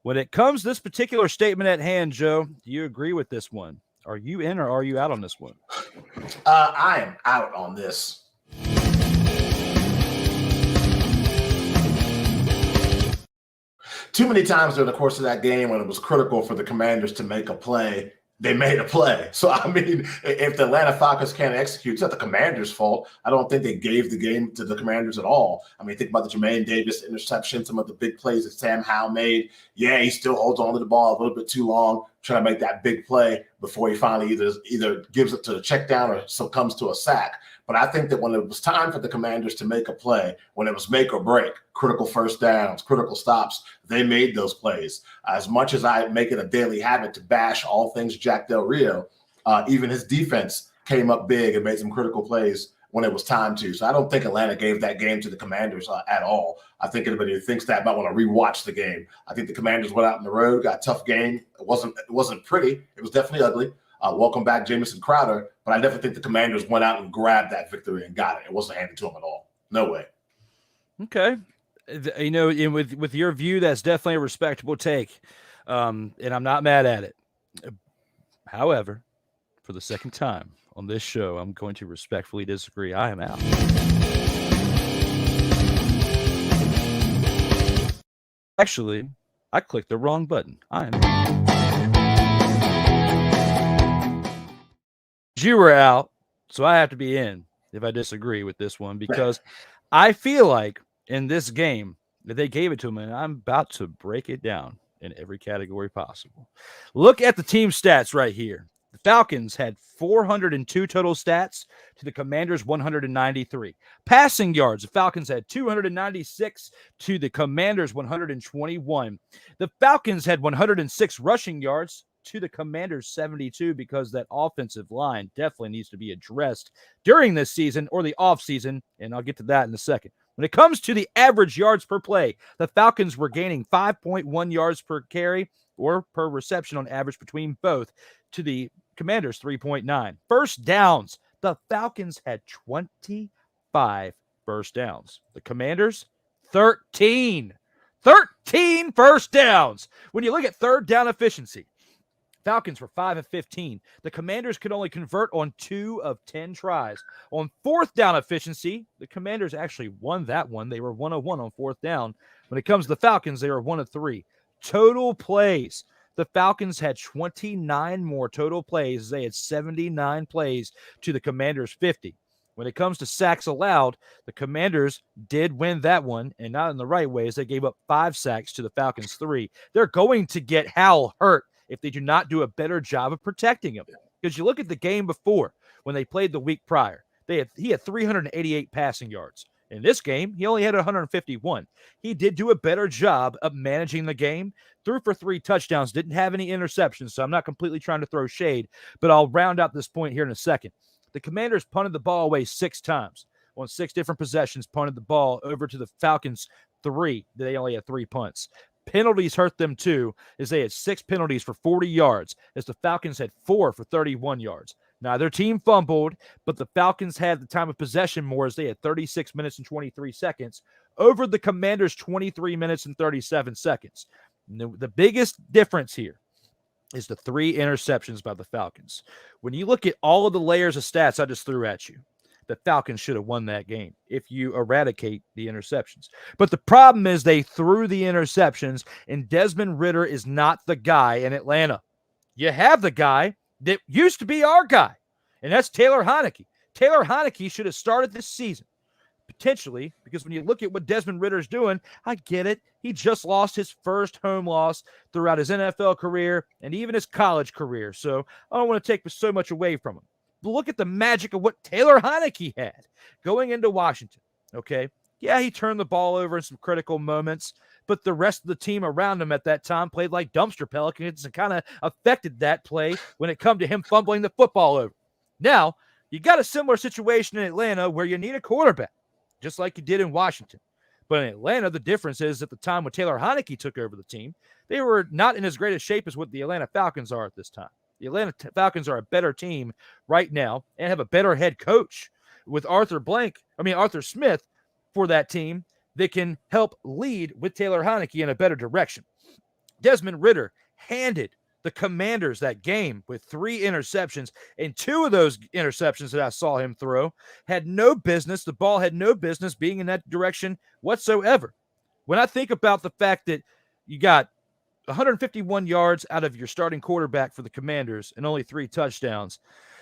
When it comes to this particular statement at hand, Joe, do you agree with this one? Are you in or are you out on this one? I am out on this. Too many times during the course of that game when it was critical for the Commanders to make a play, they made a play. So, I mean, if the Atlanta Falcons can't execute, it's not the Commanders' fault. I don't think they gave the game to the Commanders at all. I mean, think about the Jermaine Davis interception, some of the big plays that Sam Howell made. Yeah, he still holds on to the ball a little bit too long, trying to make that big play before he finally either gives it to a check down or succumbs to a sack. But I think that when it was time for the Commanders to make a play, when it was make or break, critical first downs, critical stops, they made those plays. As much as I make it a daily habit to bash all things Jack Del Rio, even his defense came up big and made some critical plays when it was time to. So I don't think Atlanta gave that game to the Commanders at all. I think anybody who thinks that might want to rewatch the game. I think the Commanders went out on the road, got a tough game. It wasn't pretty. It was definitely ugly. Welcome back, Jamison Crowder. But I definitely think the Commanders went out and grabbed that victory and got it. It wasn't handed to them at all. No way. Okay. You know, with your view, that's definitely a respectable take. And I'm not mad at it. However, for the second time on this show, I'm going to respectfully disagree. I am out. Actually, I clicked the wrong button. I am out. You were out, so I have to be in if I disagree with this one, because I feel like in this game that they gave it to me, and I'm about to break it down in every category possible. Look at the team stats right here. The Falcons had 402 total stats to the Commanders 193. Passing yards, the Falcons had 296 to the Commanders 121. The Falcons had 106 rushing yards to the Commanders 72, because that offensive line definitely needs to be addressed during this season or the offseason, and I'll get to that in a second. When it comes to the average yards per play, the Falcons were gaining 5.1 yards per carry or per reception on average between both, to the Commanders 3.9. First downs, the Falcons had 25 first downs. The Commanders, 13. 13 first downs. When you look at third down efficiency, Falcons were 5 of 15. The Commanders could only convert on 2 of 10 tries. On fourth down efficiency, the Commanders actually won that one. They were 1 of 1 on fourth down. When it comes to the Falcons, they were 1 of 3. Total plays, the Falcons had 29 more total plays. They had 79 plays to the Commanders' 50. When it comes to sacks allowed, the Commanders did win that one, and not in the right ways. They gave up 5 sacks to the Falcons' 3. They're going to get Howell hurt if they do not do a better job of protecting him. Because you look at the game before, when they played the week prior, he had 388 passing yards. In this game, he only had 151. He did do a better job of managing the game, threw for 3 touchdowns, didn't have any interceptions, so I'm not completely trying to throw shade, but I'll round out this point here in a second. The Commanders punted the ball away 6 times. On 6 different possessions, punted the ball over to the Falcons 3. They only had 3 punts. Penalties hurt them too, as they had 6 penalties for 40 yards, as the Falcons had 4 for 31 yards. Neither team fumbled, but the Falcons had the time of possession more, as they had 36 minutes and 23 seconds over the Commanders' 23 minutes and 37 seconds. The biggest difference here is the 3 interceptions by the Falcons. When you look at all of the layers of stats I just threw at you, the Falcons should have won that game if you eradicate the interceptions. But the problem is they threw the interceptions, and Desmond Ridder is not the guy in Atlanta. You have the guy that used to be our guy, and that's Taylor Heinicke. Taylor Heinicke should have started this season, potentially, because when you look at what Desmond Ritter's doing, I get it. He just lost his first home loss throughout his NFL career and even his college career, so I don't want to take so much away from him. But look at the magic of what Taylor Heinicke had going into Washington, okay? Yeah, he turned the ball over in some critical moments, but the rest of the team around him at that time played like dumpster pelicans and kind of affected that play when it come to him fumbling the football over. Now, you got a similar situation in Atlanta where you need a quarterback, just like you did in Washington. But in Atlanta, the difference is at the time when Taylor Heinicke took over the team, they were not in as great a shape as what the Atlanta Falcons are at this time. The Atlanta Falcons are a better team right now and have a better head coach with Arthur Smith for that team that can help lead with Taylor Heinicke in a better direction. Desmond Ridder handed the Commanders that game with 3 interceptions, and 2 of those interceptions that I saw him throw the ball had no business being in that direction whatsoever. When I think about the fact that you got 151 yards out of your starting quarterback for the Commanders and only 3 touchdowns,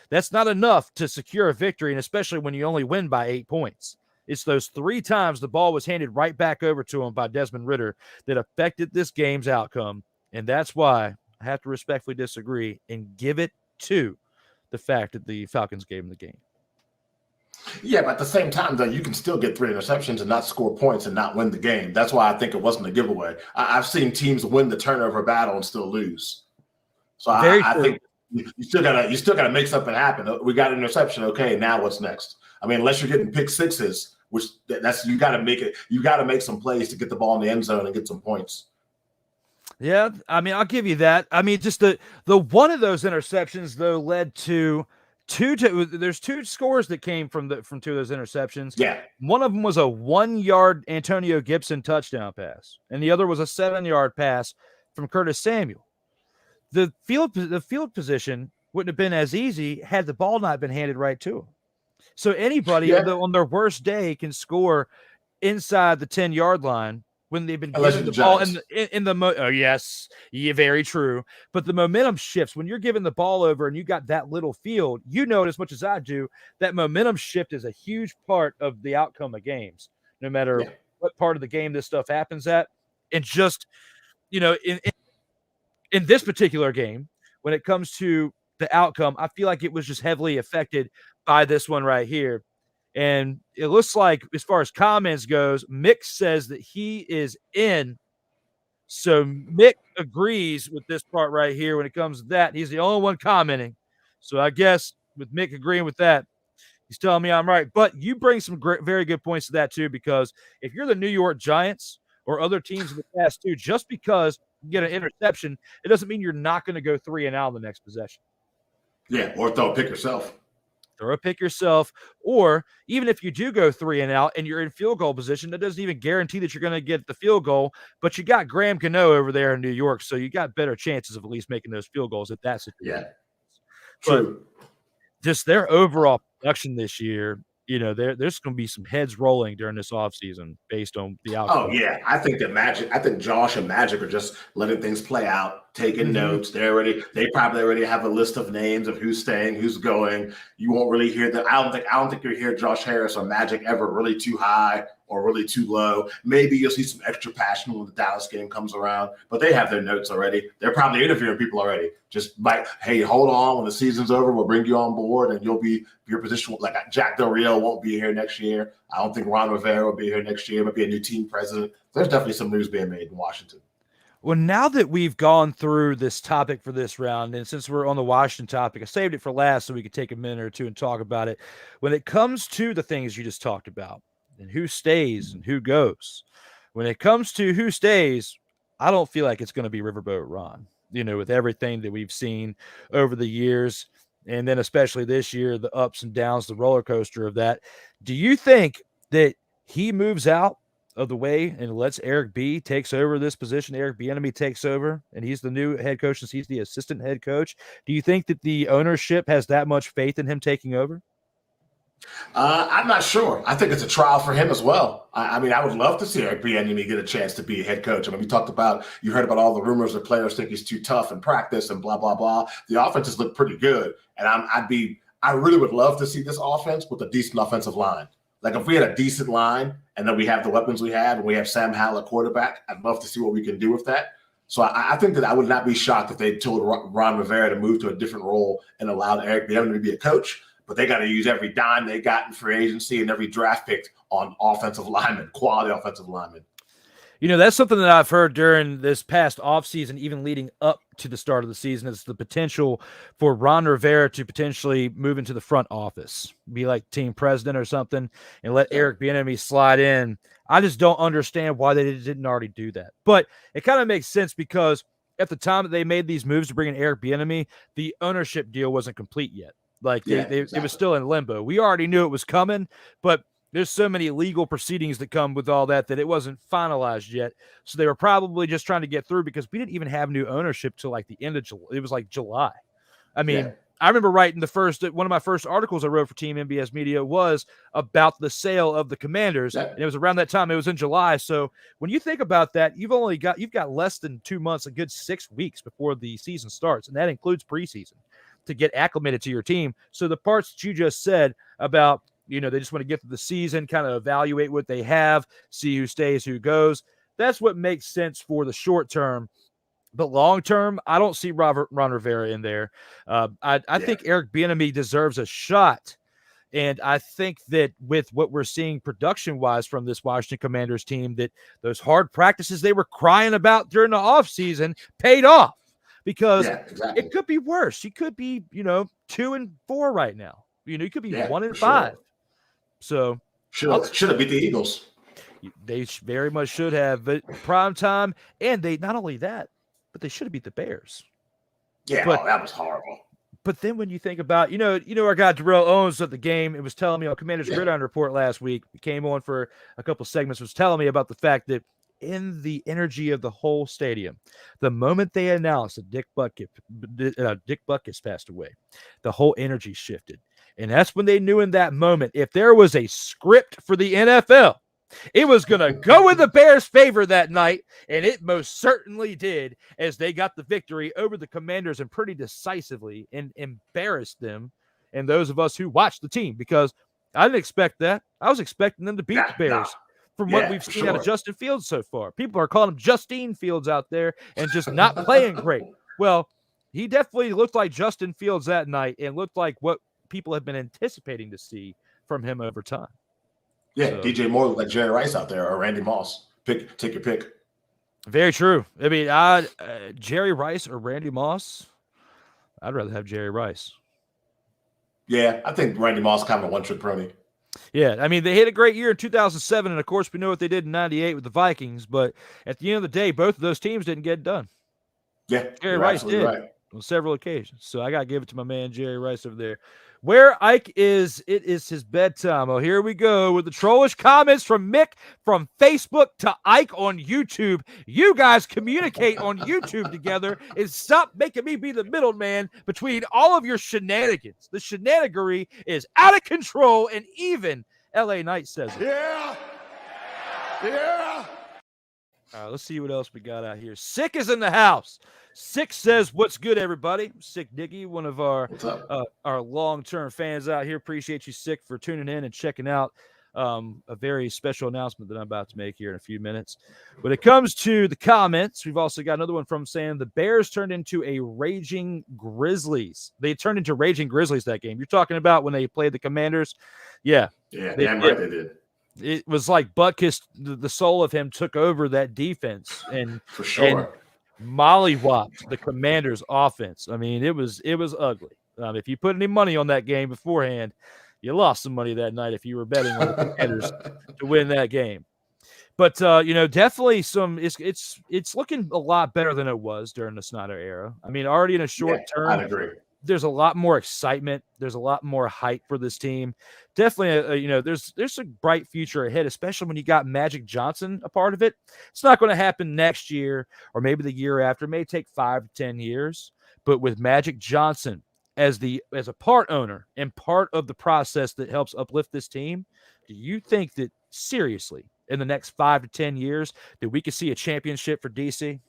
that's not enough to secure a victory, and especially when you only win by 8 points. It's those 3 times the ball was handed right back over to him by Desmond Ridder that affected this game's outcome, and that's why I have to respectfully disagree and give it to the fact that the Falcons gave him the game. Yeah, but at the same time, though, you can still get 3 interceptions and not score points and not win the game. That's why I think it wasn't a giveaway. I've seen teams win the turnover battle and still lose. So I think you still gotta make something happen. We got an interception. Okay, now what's next? I mean, unless you're getting pick sixes, which that's you got to make it. You got to make some plays to get the ball in the end zone and get some points. Yeah, I mean, I'll give you that. I mean, just the one of those interceptions though led to there's 2 scores that came from 2 of those interceptions. Yeah. One of them was a 1-yard Antonio Gibson touchdown pass, and the other was a 7-yard pass from Curtis Samuel. The field position wouldn't have been as easy had the ball not been handed right to him. So anybody on their worst day can score inside the 10-yard line when they've been given the ball yes, very true. But the momentum shifts when you're giving the ball over and you got that little field. You know it as much as I do. That momentum shift is a huge part of the outcome of games, no matter what part of the game this stuff happens at. And just in this particular game, when it comes to the outcome, I feel like it was just heavily affected by this one right here. And it looks like, as far as comments goes, Mick says that he is in. So Mick agrees with this part right here when it comes to that. He's the only one commenting. So I guess with Mick agreeing with that, he's telling me I'm right. But you bring some very good points to that too, because if you're the New York Giants or other teams in the past too, just because you get an interception, it doesn't mean you're not going to go 3 and out the next possession. Yeah, or throw a pick yourself. Throw a pick yourself, or even if you do go 3 and out and you're in field goal position, that doesn't even guarantee that you're going to get the field goal, but you got Graham Gano over there in New York, so you got better chances of at least making those field goals at that situation. Yeah, true. But just their overall production this year, there's going to be some heads rolling during this offseason based on the outcome. Oh, yeah. I think Josh and Magic are just letting things play out, taking notes. They probably already have a list of names of who's staying, who's going. You won't really hear that. I don't think you'll hear Josh Harris or Magic ever really too high or really too low. Maybe you'll see some extra passion when the Dallas game comes around, but they have their notes already. They're probably interviewing people already. Just like, hey, hold on. When the season's over, we'll bring you on board and you'll be your position. Like Jack Del Rio won't be here next year. I don't think Ron Rivera will be here next year. Might be a new team president. There's definitely some news being made in Washington. Well, now that we've gone through this topic for this round, and since we're on the Washington topic, I saved it for last so we could take a minute or two and talk about it. When it comes to the things you just talked about and who stays and who goes, when it comes to who stays, I don't feel like it's going to be Riverboat Ron, with everything that we've seen over the years. And then especially this year, the ups and downs, the roller coaster of that. Do you think that he moves out of the way and lets Eric B takes over this position? Eric Bieniemy takes over and he's the new head coach since he's the assistant head coach. Do you think that the ownership has that much faith in him taking over? I'm not sure. I think it's a trial for him as well. I mean, I would love to see Eric Bieniemy get a chance to be a head coach. I mean, you heard about all the rumors that players think he's too tough in practice and blah, blah, blah. The offenses look pretty good. And I really would love to see this offense with a decent offensive line. Like if we had a decent line and then we have the weapons we have and we have Sam Howell at quarterback, I'd love to see what we can do with that. So I think that I would not be shocked if they told Ron Rivera to move to a different role and allowed Eric Bieniemy to be a coach. But they got to use every dime they got in free agency and every draft pick on offensive linemen, quality offensive linemen. You know, that's something that I've heard during this past offseason, even leading up to the start of the season, is the potential for Ron Rivera to potentially move into the front office, be like team president or something, and let Eric Bieniemy slide in. I just don't understand why they didn't already do that. But it kind of makes sense because at the time that they made these moves to bring in Eric Bieniemy, the ownership deal wasn't complete yet. Like it was still in limbo. We already knew it was coming, but there's so many legal proceedings that come with all that it wasn't finalized yet. So they were probably just trying to get through because we didn't even have new ownership till like the end of July. It was like July. I mean, I remember writing one of my first articles I wrote for Team MBS Media was about the sale of the Commanders. And it was around that time. It was in July. So when you think about that, you've got less than 2 months, a good 6 weeks before the season starts. And that includes preseason to get acclimated to your team. So the parts that you just said about, they just want to get to the season, kind of evaluate what they have, see who stays, who goes. That's what makes sense for the short term. But long term, I don't see Ron Rivera in there. I think Eric Bieniemy deserves a shot. And I think that with what we're seeing production-wise from this Washington Commanders team, that those hard practices they were crying about during the offseason paid off. Because it could be worse. You could be, 2-4 right now. You could be 1-5. Sure. So should have beat the Eagles. They very much should have. But prime time, and they not only that, but they should have beat the Bears. Yeah, that was horrible. But then when you think about, our guy Darrell Owens at the game, it was telling me on Commander's Gridiron Report last week. He came on for a couple segments, was telling me about the fact that in the energy of the whole stadium, the moment they announced that Dick Butkus passed away, the whole energy shifted. And that's when they knew in that moment, if there was a script for the NFL, it was going to go in the Bears' favor that night, and it most certainly did as they got the victory over the Commanders and pretty decisively and embarrassed them and those of us who watched the team, because I didn't expect that. I was expecting them to beat the Bears. From what we've seen out of Justin Fields so far. People are calling him Justine Fields out there and just not playing great. Well, he definitely looked like Justin Fields that night and looked like what people have been anticipating to see from him over time. Yeah, so, DJ Moore looked like Jerry Rice out there or Randy Moss. Take your pick. Very true. I mean, Jerry Rice or Randy Moss, I'd rather have Jerry Rice. Yeah, I think Randy Moss is kind of a one-trick pony. Yeah, I mean, they had a great year in 2007, and of course, we know what they did in 98 with the Vikings, but at the end of the day, both of those teams didn't get it done. Yeah, Jerry Rice did on several occasions, so I got to give it to my man Jerry Rice over there. Where Ike is, it is his bedtime. Oh, here we go with the trollish comments from Mick from Facebook to Ike on YouTube. You guys communicate on YouTube together and stop making me be the middleman between all of your shenanigans. The shenanigery is out of control, and even LA Knight says it. Yeah. All right, let's see what else we got out here. Sick is in the house. Sick says, "What's good, everybody?" Sick Diggy, one of our long-term fans out here. Appreciate you, Sick, for tuning in and checking out a very special announcement that I'm about to make here in a few minutes. When it comes to the comments, we've also got another one from saying the Bears turned into a raging Grizzlies. They turned into raging Grizzlies that game. You're talking about when they played the Commanders? Yeah. Yeah, damn right they did. It was like Butkus, the soul of him took over that defense and for sure mollywopped the Commanders' offense. I mean, it was ugly. If you put any money on that game beforehand, you lost some money that night if you were betting on the Commanders to win that game. But definitely it's looking a lot better than it was during the Snyder era. I mean, already in a short term, I agree. There's a lot more excitement. There's a lot more hype for this team. Definitely, there's a bright future ahead, especially when you got Magic Johnson a part of it. It's not going to happen next year or maybe the year after. It may take 5 to 10 years. But with Magic Johnson as a part owner and part of the process that helps uplift this team, do you think that seriously in the next 5 to 10 years that we could see a championship for DC?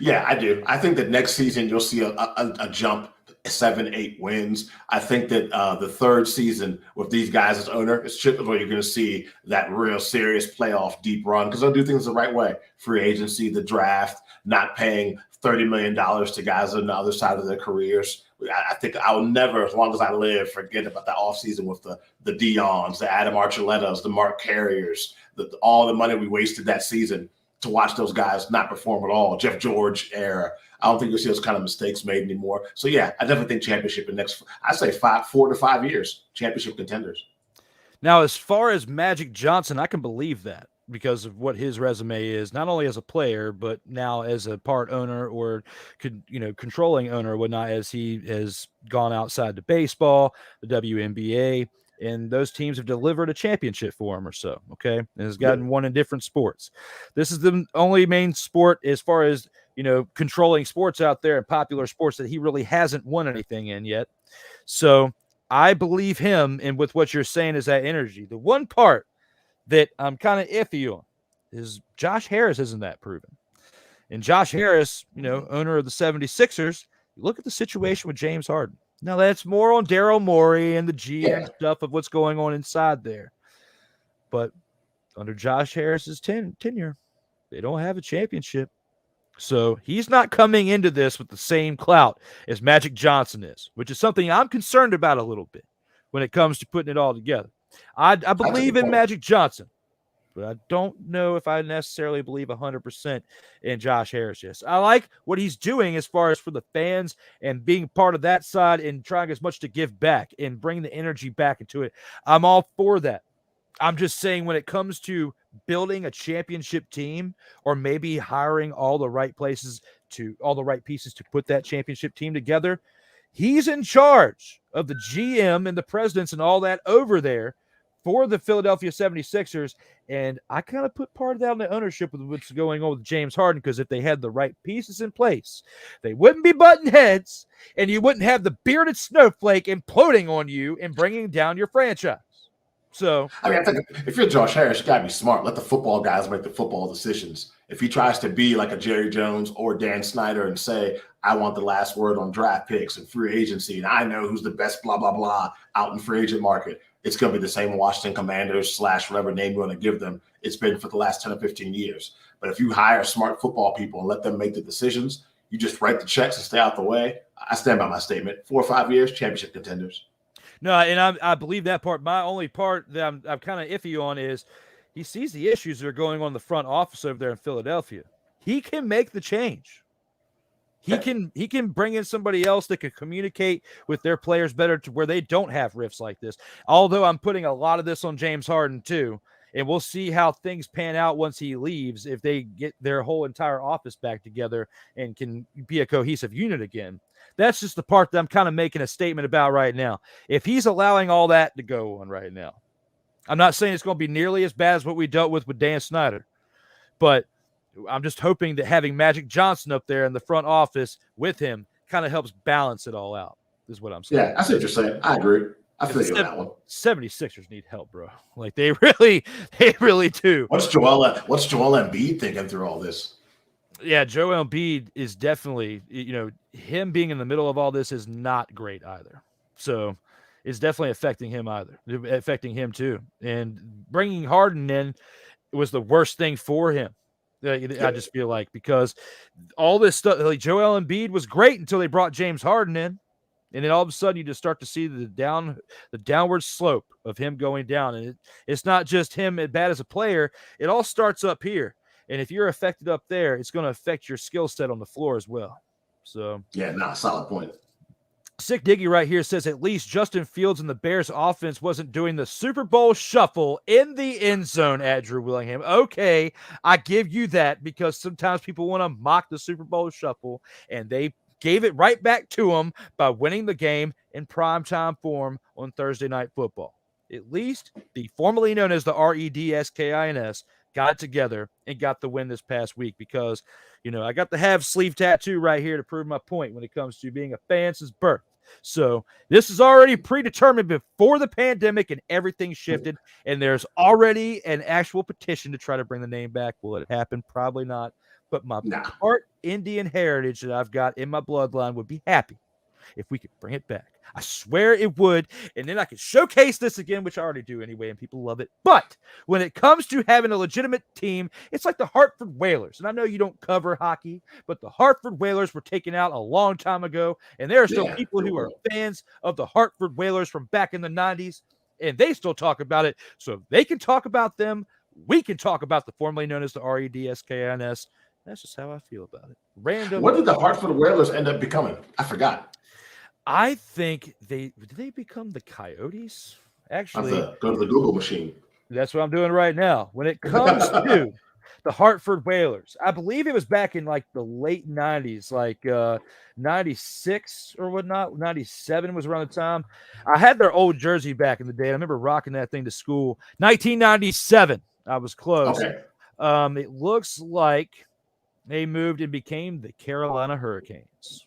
Yeah, I do. I think that next season you'll see a jump, 7, 8 wins. I think that the third season with these guys as owner is where you're going to see that real serious playoff deep run because they'll do things the right way. Free agency, the draft, not paying $30 million to guys on the other side of their careers. I think I'll never, as long as I live, forget about the offseason with the Deions, the Adam Archuletas, the Mark Carriers, all the money we wasted that season to watch those guys not perform at all. Jeff George era. I don't think you'll see those kind of mistakes made anymore. So, yeah, I definitely think championship in next, I say 4 to 5 years, championship contenders. Now, as far as Magic Johnson, I can believe that because of what his resume is, not only as a player, but now as a part owner or, controlling owner or whatnot, as he has gone outside to baseball, the WNBA, and those teams have delivered a championship for him or so, okay? And has gotten one in different sports. This is the only main sport as far as, controlling sports out there and popular sports that he really hasn't won anything in yet. So I believe him, and with what you're saying is that energy. The one part that I'm kind of iffy on is Josh Harris isn't that proven. And Josh Harris, owner of the 76ers, look at the situation with James Harden. Now, that's more on Daryl Morey and the GM stuff of what's going on inside there. But under Josh Harris's tenure, they don't have a championship. So he's not coming into this with the same clout as Magic Johnson is, which is something I'm concerned about a little bit when it comes to putting it all together. I believe in Magic Johnson, but I don't know if I necessarily believe 100% in Josh Harris. Yes, I like what he's doing as far as for the fans and being part of that side and trying as much to give back and bring the energy back into it. I'm all for that. I'm just saying when it comes to building a championship team or maybe hiring all the right pieces to put that championship team together, he's in charge of the GM and the presidents and all that over there for the Philadelphia 76ers. And I kind of put part of that on the ownership with what's going on with James Harden, because if they had the right pieces in place, they wouldn't be butting heads and you wouldn't have the bearded snowflake imploding on you and bringing down your franchise. So, I mean, I think if you're Josh Harris, you got to be smart. Let the football guys make the football decisions. If he tries to be like a Jerry Jones or Dan Snyder and say, I want the last word on draft picks and free agency, and I know who's the best blah, blah, blah out in free agent market, it's going to be the same Washington Commanders / whatever name you want to give them. It's been for the last 10 or 15 years. But if you hire smart football people and let them make the decisions, you just write the checks and stay out the way. I stand by my statement. 4 or 5 years, championship contenders. No, and I believe that part. My only part that I'm kind of iffy on is he sees the issues that are going on in the front office over there in Philadelphia. He can make the change. He can bring in somebody else that can communicate with their players better to where they don't have rifts like this. Although I'm putting a lot of this on James Harden too, and we'll see how things pan out once he leaves, if they get their whole entire office back together and can be a cohesive unit again. That's just the part that I'm kind of making a statement about right now. If he's allowing all that to go on right now, I'm not saying it's going to be nearly as bad as what we dealt with Dan Snyder, but I'm just hoping that having Magic Johnson up there in the front office with him kind of helps balance it all out, is what I'm saying. Yeah, I see what you're saying. I agree. I feel you on that one. 76ers need help, bro. Like they really do. What's Joel Embiid thinking through all this? Yeah, Joel Embiid is definitely, him being in the middle of all this is not great either. So it's definitely affecting him too. And bringing Harden in was the worst thing for him. I just feel like, because all this stuff, like Joel Embiid was great until they brought James Harden in. And then all of a sudden you just start to see the downward slope of him going down. And it's not just him bad as a player. It all starts up here. And if you're affected up there, it's going to affect your skill set on the floor as well. So, yeah, solid point. Sick Diggy right here says at least Justin Fields and the Bears offense wasn't doing the Super Bowl shuffle in the end zone at Drew Willingham. Okay, I give you that, because sometimes people want to mock the Super Bowl shuffle, and they gave it right back to them by winning the game in primetime form on Thursday Night Football. At least the formerly known as the REDSKINS got it together and got the win this past week, because, I got the have sleeve tattoo right here to prove my point when it comes to being a fan since birth. So this is already predetermined before the pandemic and everything shifted. And there's already an actual petition to try to bring the name back. Will it happen? Probably not. But my part Indian heritage that I've got in my bloodline would be happy if we could bring it back. I swear it would. And then I could showcase this again, which I already do anyway, and people love it. But when it comes to having a legitimate team, it's like the Hartford Whalers. And I know you don't cover hockey, but the Hartford Whalers were taken out a long time ago. And there are still people who are fans of the Hartford Whalers from back in the 90s, and they still talk about it. So if they can talk about them, we can talk about the formerly known as the REDSKINS. That's just how I feel about it. Random. What did the Hartford Whalers end up becoming? I forgot. I think did they become the Coyotes? Actually, go to the Google machine. That's what I'm doing right now. When it comes to the Hartford Whalers, I believe it was back in like the late 90s, like 96 or whatnot. 97 was around the time. I had their old jersey back in the day. I remember rocking that thing to school. 1997. I was close. Okay. It looks like they moved and became the Carolina Hurricanes.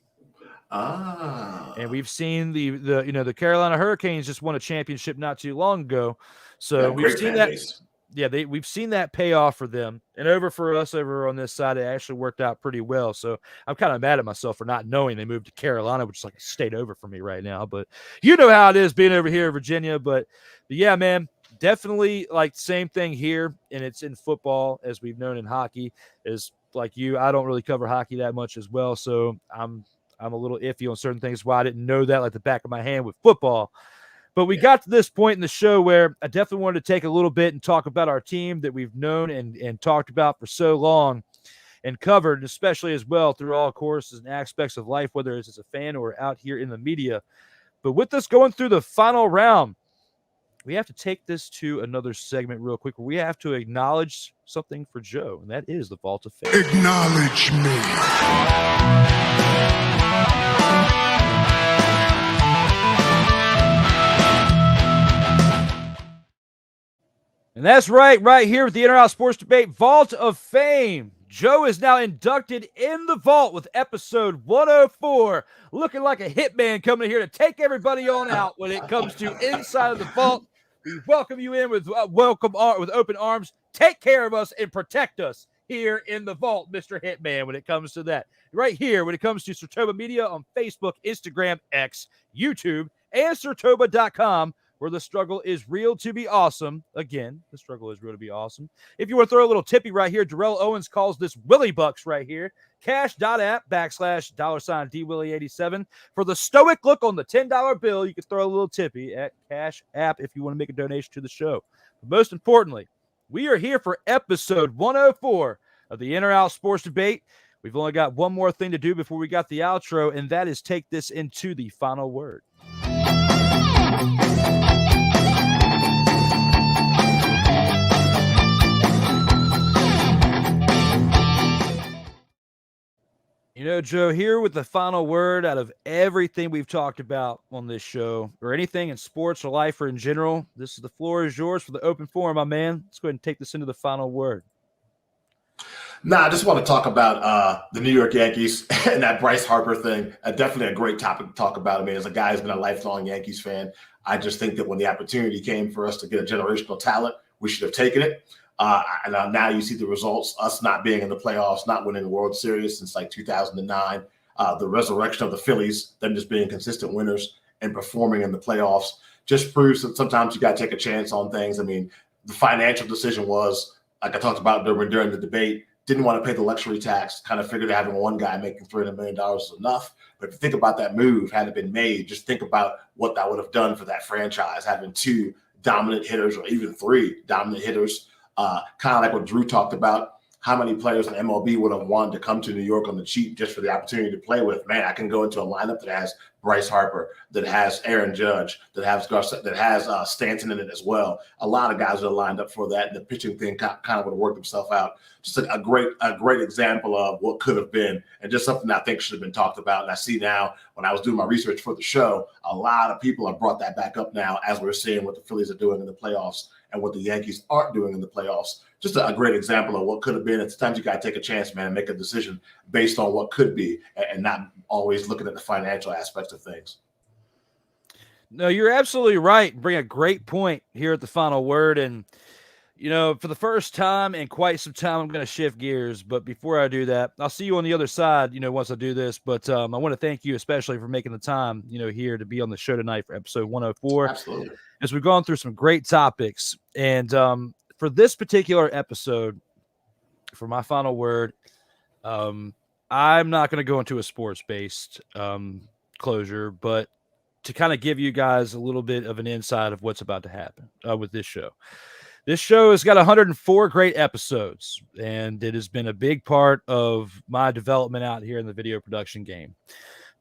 And we've seen the Carolina Hurricanes just won a championship not too long ago. So we've seen that. Yeah, we've seen that pay off for them. And over for us over on this side, it actually worked out pretty well. So I'm kind of mad at myself for not knowing they moved to Carolina, which is like a state over for me right now. But you know how it is being over here in Virginia. But yeah, man, definitely like same thing here. And it's in football as we've known in hockey. Is like you, I don't really cover hockey that much as well. So I'm a little iffy on certain things. Why I didn't know that like the back of my hand with football. But we got to this point in the show where I definitely wanted to take a little bit and talk about our team that we've known and talked about for so long and covered, especially as well through all courses and aspects of life, whether it's as a fan or out here in the media. But with us going through the final round, we have to take this to another segment real quick where we have to acknowledge something for Joe, and that is the Vault of Fame. Acknowledge me. And that's right here with the In or Out Sports Debate Vault of Fame. Joe is now inducted in the vault with episode 104, looking like a hitman coming here to take everybody on out when it comes to inside of the vault. We welcome you in with open arms. Take care of us and protect us here in the vault, Mr. Hitman, when it comes to that. Right here, when it comes to SIRTOBA Media on Facebook, Instagram, X, YouTube, and SIRTOBA.com, where the struggle is real to be awesome. Again, the struggle is real to be awesome. If you want to throw a little tippy right here, Darrell Owens calls this Willie Bucks right here. Cash.app /$DWillie87. For the stoic look on the $10 bill, you can throw a little tippy at Cash App if you want to make a donation to the show. But most importantly, we are here for episode 104 of the In or Out Sports Debate. We've only got one more thing to do before we got the outro, and that is take this into the final word. You know, Joe, here with the final word out of everything we've talked about on this show, or anything in sports or life or in general, the floor is yours for the open forum, my man. Let's go ahead and take this into the final word. I just want to talk about the New York Yankees and that Bryce Harper thing. Definitely a great topic to talk about. I mean, as a guy who's been a lifelong Yankees fan, I just think that when the opportunity came for us to get a generational talent, we should have taken it. And now you see the results, us not being in the playoffs, not winning the World Series since like 2009, the resurrection of the Phillies, them just being consistent winners and performing in the playoffs just proves that sometimes you got to take a chance on things. I mean, the financial decision was, like I talked about during the debate, didn't want to pay the luxury tax, kind of figured having one guy making $300 million was enough. But if you think about that move, had it been made, just think about what that would have done for that franchise, having two dominant hitters or even three dominant hitters. Kind of like what Drew talked about, how many players in MLB would have wanted to come to New York on the cheap just for the opportunity to play with. Man, I can go into a lineup that has Bryce Harper, that has Aaron Judge, that has Stanton in it as well. A lot of guys are lined up for that. The pitching thing kind of would have worked himself out. Just a great example of what could have been, and just something I think should have been talked about. And I see now when I was doing my research for the show, a lot of people have brought that back up now as we're seeing what the Phillies are doing in the playoffs and what the Yankees aren't doing in the playoffs. Just a great example of what could have been. At times you got to take a chance, man, and make a decision based on what could be and not always looking at the financial aspects of things. No, you're absolutely right. Bring a great point here at the final word. And, for the first time in quite some time, I'm going to shift gears. But before I do that, I'll see you on the other side, once I do this. But I want to thank you especially for making the time, here to be on the show tonight for episode 104. Absolutely. As we've gone through some great topics. And for this particular episode, for my final word, I'm not going to go into a sports-based closure, but to kind of give you guys a little bit of an insight of what's about to happen with this show. This show has got 104 great episodes, and it has been a big part of my development out here in the video production game.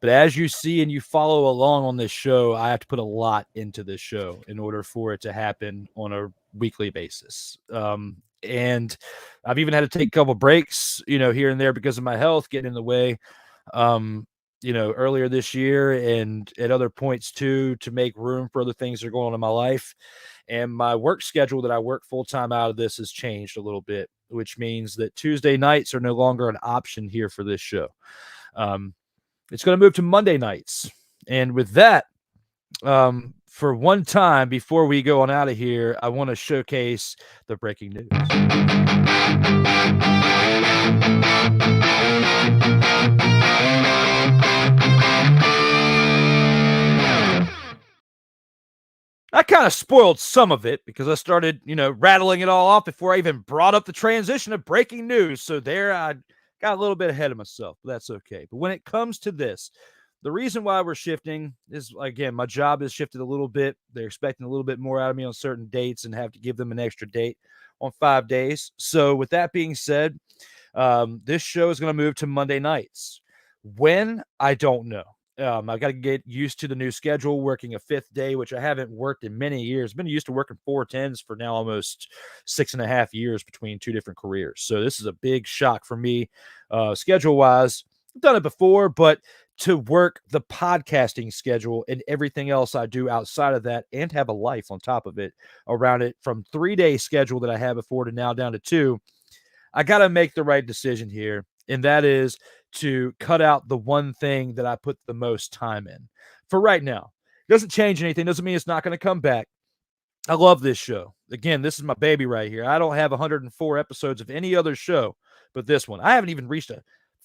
But as you see and you follow along on this show, I have to put a lot into this show in order for it to happen on a weekly basis. And I've even had to take a couple breaks, here and there because of my health getting in the way. Earlier this year and at other points too, to make room for other things that are going on in my life. And my work schedule that I work full-time out of this has changed a little bit, which means that Tuesday nights are no longer an option here for this show. It's going to move to Monday nights. And with that, for one time before we go on out of here, I want to showcase the breaking news. I kind of spoiled some of it because I started, rattling it all off before I even brought up the transition of breaking news. So there I got a little bit ahead of myself, but that's okay. But when it comes to this, the reason why we're shifting is, again, my job has shifted a little bit. They're expecting a little bit more out of me on certain dates and have to give them an extra date on 5 days. So with that being said, this show is going to move to Monday nights. When? I don't know. I've got to get used to the new schedule, working a 5th day, which I haven't worked in many years. I've been used to working 410s for now almost 6.5 years between 2 different careers. So this is a big shock for me schedule-wise. I've done it before, but to work the podcasting schedule and everything else I do outside of that and have a life on top of it around it from 3-day schedule that I had before to now down to 2, I got to make the right decision here. And that is to cut out the one thing that I put the most time in for right now. It doesn't change anything. Doesn't mean it's not going to come back. I love this show. Again, this is my baby right here. I don't have 104 episodes of any other show but this one. I haven't even reached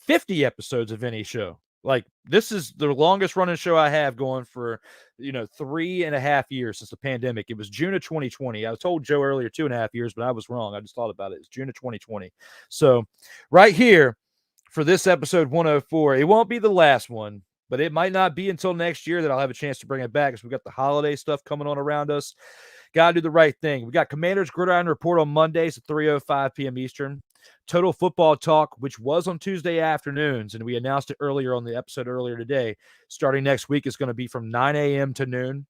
50 episodes of any show. Like, this is the longest running show I have going for, 3.5 years since the pandemic. It was June of 2020. I told Joe earlier 2.5 years, but I was wrong. I just thought about it. It's June of 2020. So right here for this episode 104, it won't be the last one, but it might not be until next year that I'll have a chance to bring it back because we've got the holiday stuff coming on around us. Got to do the right thing. We got Commanders Gridiron Report on Mondays at 3:05 p.m. Eastern. Total Football Talk, which was on Tuesday afternoons, and we announced it earlier on the episode earlier today. Starting next week is going to be from 9 a.m. to noon.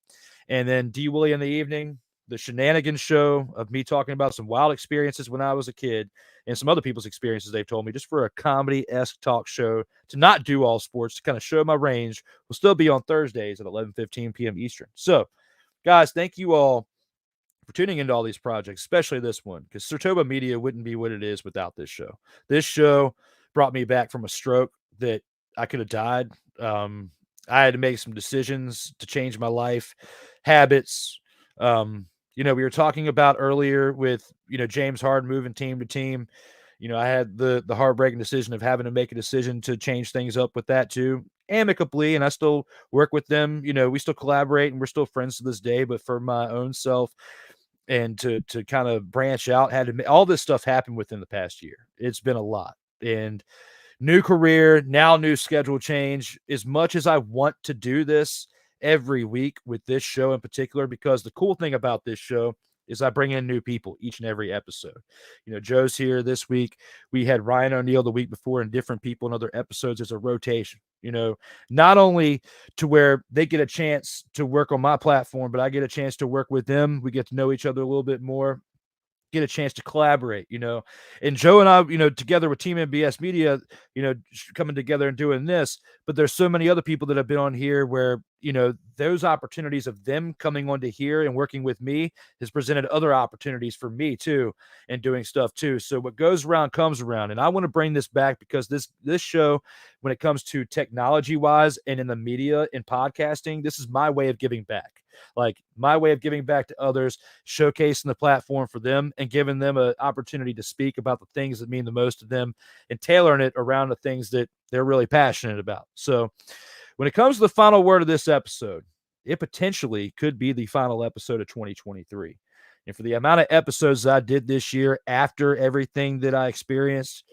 And then D. Willie in the evening, the Shenanigans Show of me talking about some wild experiences when I was a kid and some other people's experiences they've told me, just for a comedy-esque talk show to not do all sports, to kind of show my range, will still be on Thursdays at 11:15 p.m. Eastern. So, guys, thank you all for tuning into all these projects, especially this one, because SIRTOBA Media wouldn't be what it is without this show. This show brought me back from a stroke that I could have died. I had to make some decisions to change my life, habits. We were talking about earlier with, James Harden moving team to team. I had the heartbreaking decision of having to make a decision to change things up with that too, amicably, and I still work with them. We still collaborate and we're still friends to this day, but for my own self and to kind of branch out, had to make all this stuff happen within the past year. It's been a lot. And new career, now new schedule change. As much as I want to do this every week with this show in particular, because the cool thing about this show is I bring in new people each and every episode. Joe's here this week. We had Ryan O'Neal the week before and different people in other episodes. There's a rotation, not only to where they get a chance to work on my platform, but I get a chance to work with them. We get to know each other a little bit more, get a chance to collaborate, and Joe and I, together with Team MBS Media, coming together and doing this, but there's so many other people that have been on here where those opportunities of them coming onto here and working with me has presented other opportunities for me too, and doing stuff too. So what goes around comes around. And I want to bring this back because this show, when it comes to technology wise and in the media and podcasting, this is my way of giving back. Like my way of giving back to others, showcasing the platform for them and giving them an opportunity to speak about the things that mean the most to them and tailoring it around the things that they're really passionate about. So when it comes to the final word of this episode, it potentially could be the final episode of 2023. And for the amount of episodes that I did this year after everything that I experienced,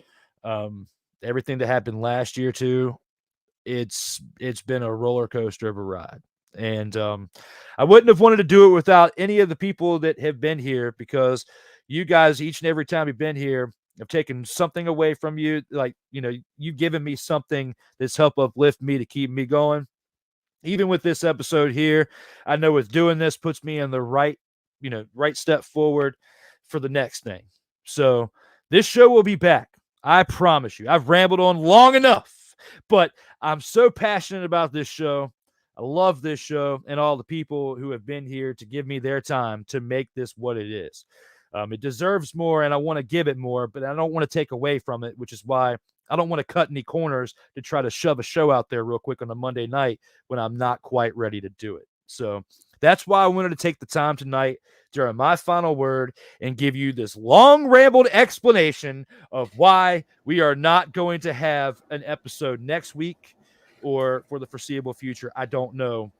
everything that happened last year too, it's been a roller coaster of a ride. And I wouldn't have wanted to do it without any of the people that have been here, because you guys, each and every time you've been here, have taken something away from you. Like, you've given me something that's helped uplift me to keep me going. Even with this episode here, I know with doing this puts me in the right step forward for the next thing. So this show will be back. I promise you. I've rambled on long enough, but I'm so passionate about this show. I love this show and all the people who have been here to give me their time to make this what it is. It deserves more, and I want to give it more, but I don't want to take away from it, which is why I don't want to cut any corners to try to shove a show out there real quick on a Monday night when I'm not quite ready to do it. So that's why I wanted to take the time tonight during my final word and give you this long rambled explanation of why we are not going to have an episode next week or for the foreseeable future. I don't know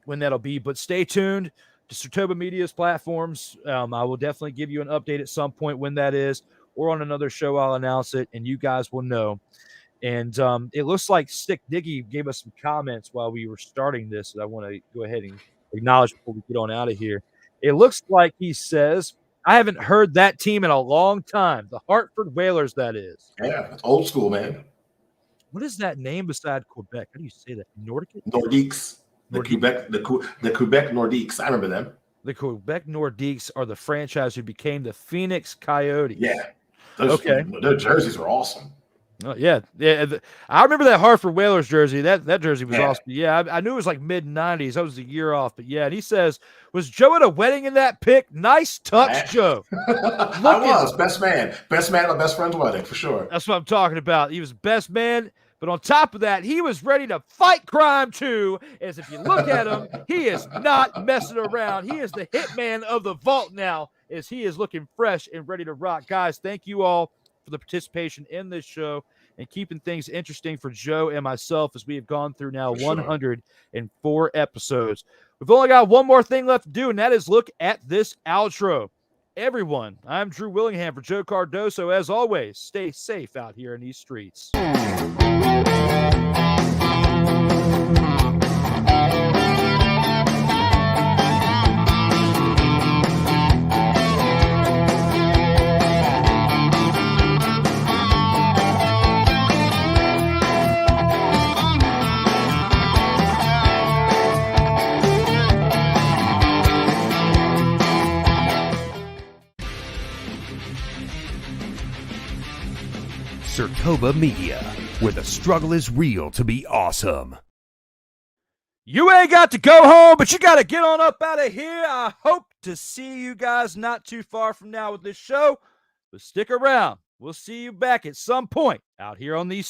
when that'll be, but stay tuned to SIRTOBA Media's platforms. I will definitely give you an update at some point when that is, or on another show I'll announce it, and you guys will know. And it looks like Stick Diggy gave us some comments while we were starting this that I want to go ahead and acknowledge before we get on out of here. It looks like he says, I haven't heard that team in a long time. The Hartford Whalers, that is. Yeah, it's old school, man. What is that name beside Quebec? How do you say that? Nordiques? The Quebec Nordiques. I remember them. The Quebec Nordiques are the franchise who became the Phoenix Coyotes. Yeah. Okay. Their jerseys were awesome. Oh, yeah. I remember that Hartford Whalers jersey. That jersey was awesome. Yeah, I knew it was like mid-90s. That was a year off. But, yeah, and he says, was Joe at a wedding in that pic? Nice touch, Joe. I was. Best man. Best man at a best friend's wedding, for sure. That's what I'm talking about. He was best man. But on top of that, he was ready to fight crime, too, as if you look at him, he is not messing around. He is the hitman of the vault now, as he is looking fresh and ready to rock. Guys, thank you all for the participation in this show and keeping things interesting for Joe and myself as we have gone through now 104 episodes. We've only got one more thing left to do, and that is look at this outro. Everyone, I'm Drew Willingham for Joe Cardoso. As always, stay safe out here in these streets. SIRTOBA Media, where the struggle is real to be awesome. You ain't got to go home, but you got to get on up out of here. I hope to see you guys not too far from now with this show, but stick around. We'll see you back at some point out here on these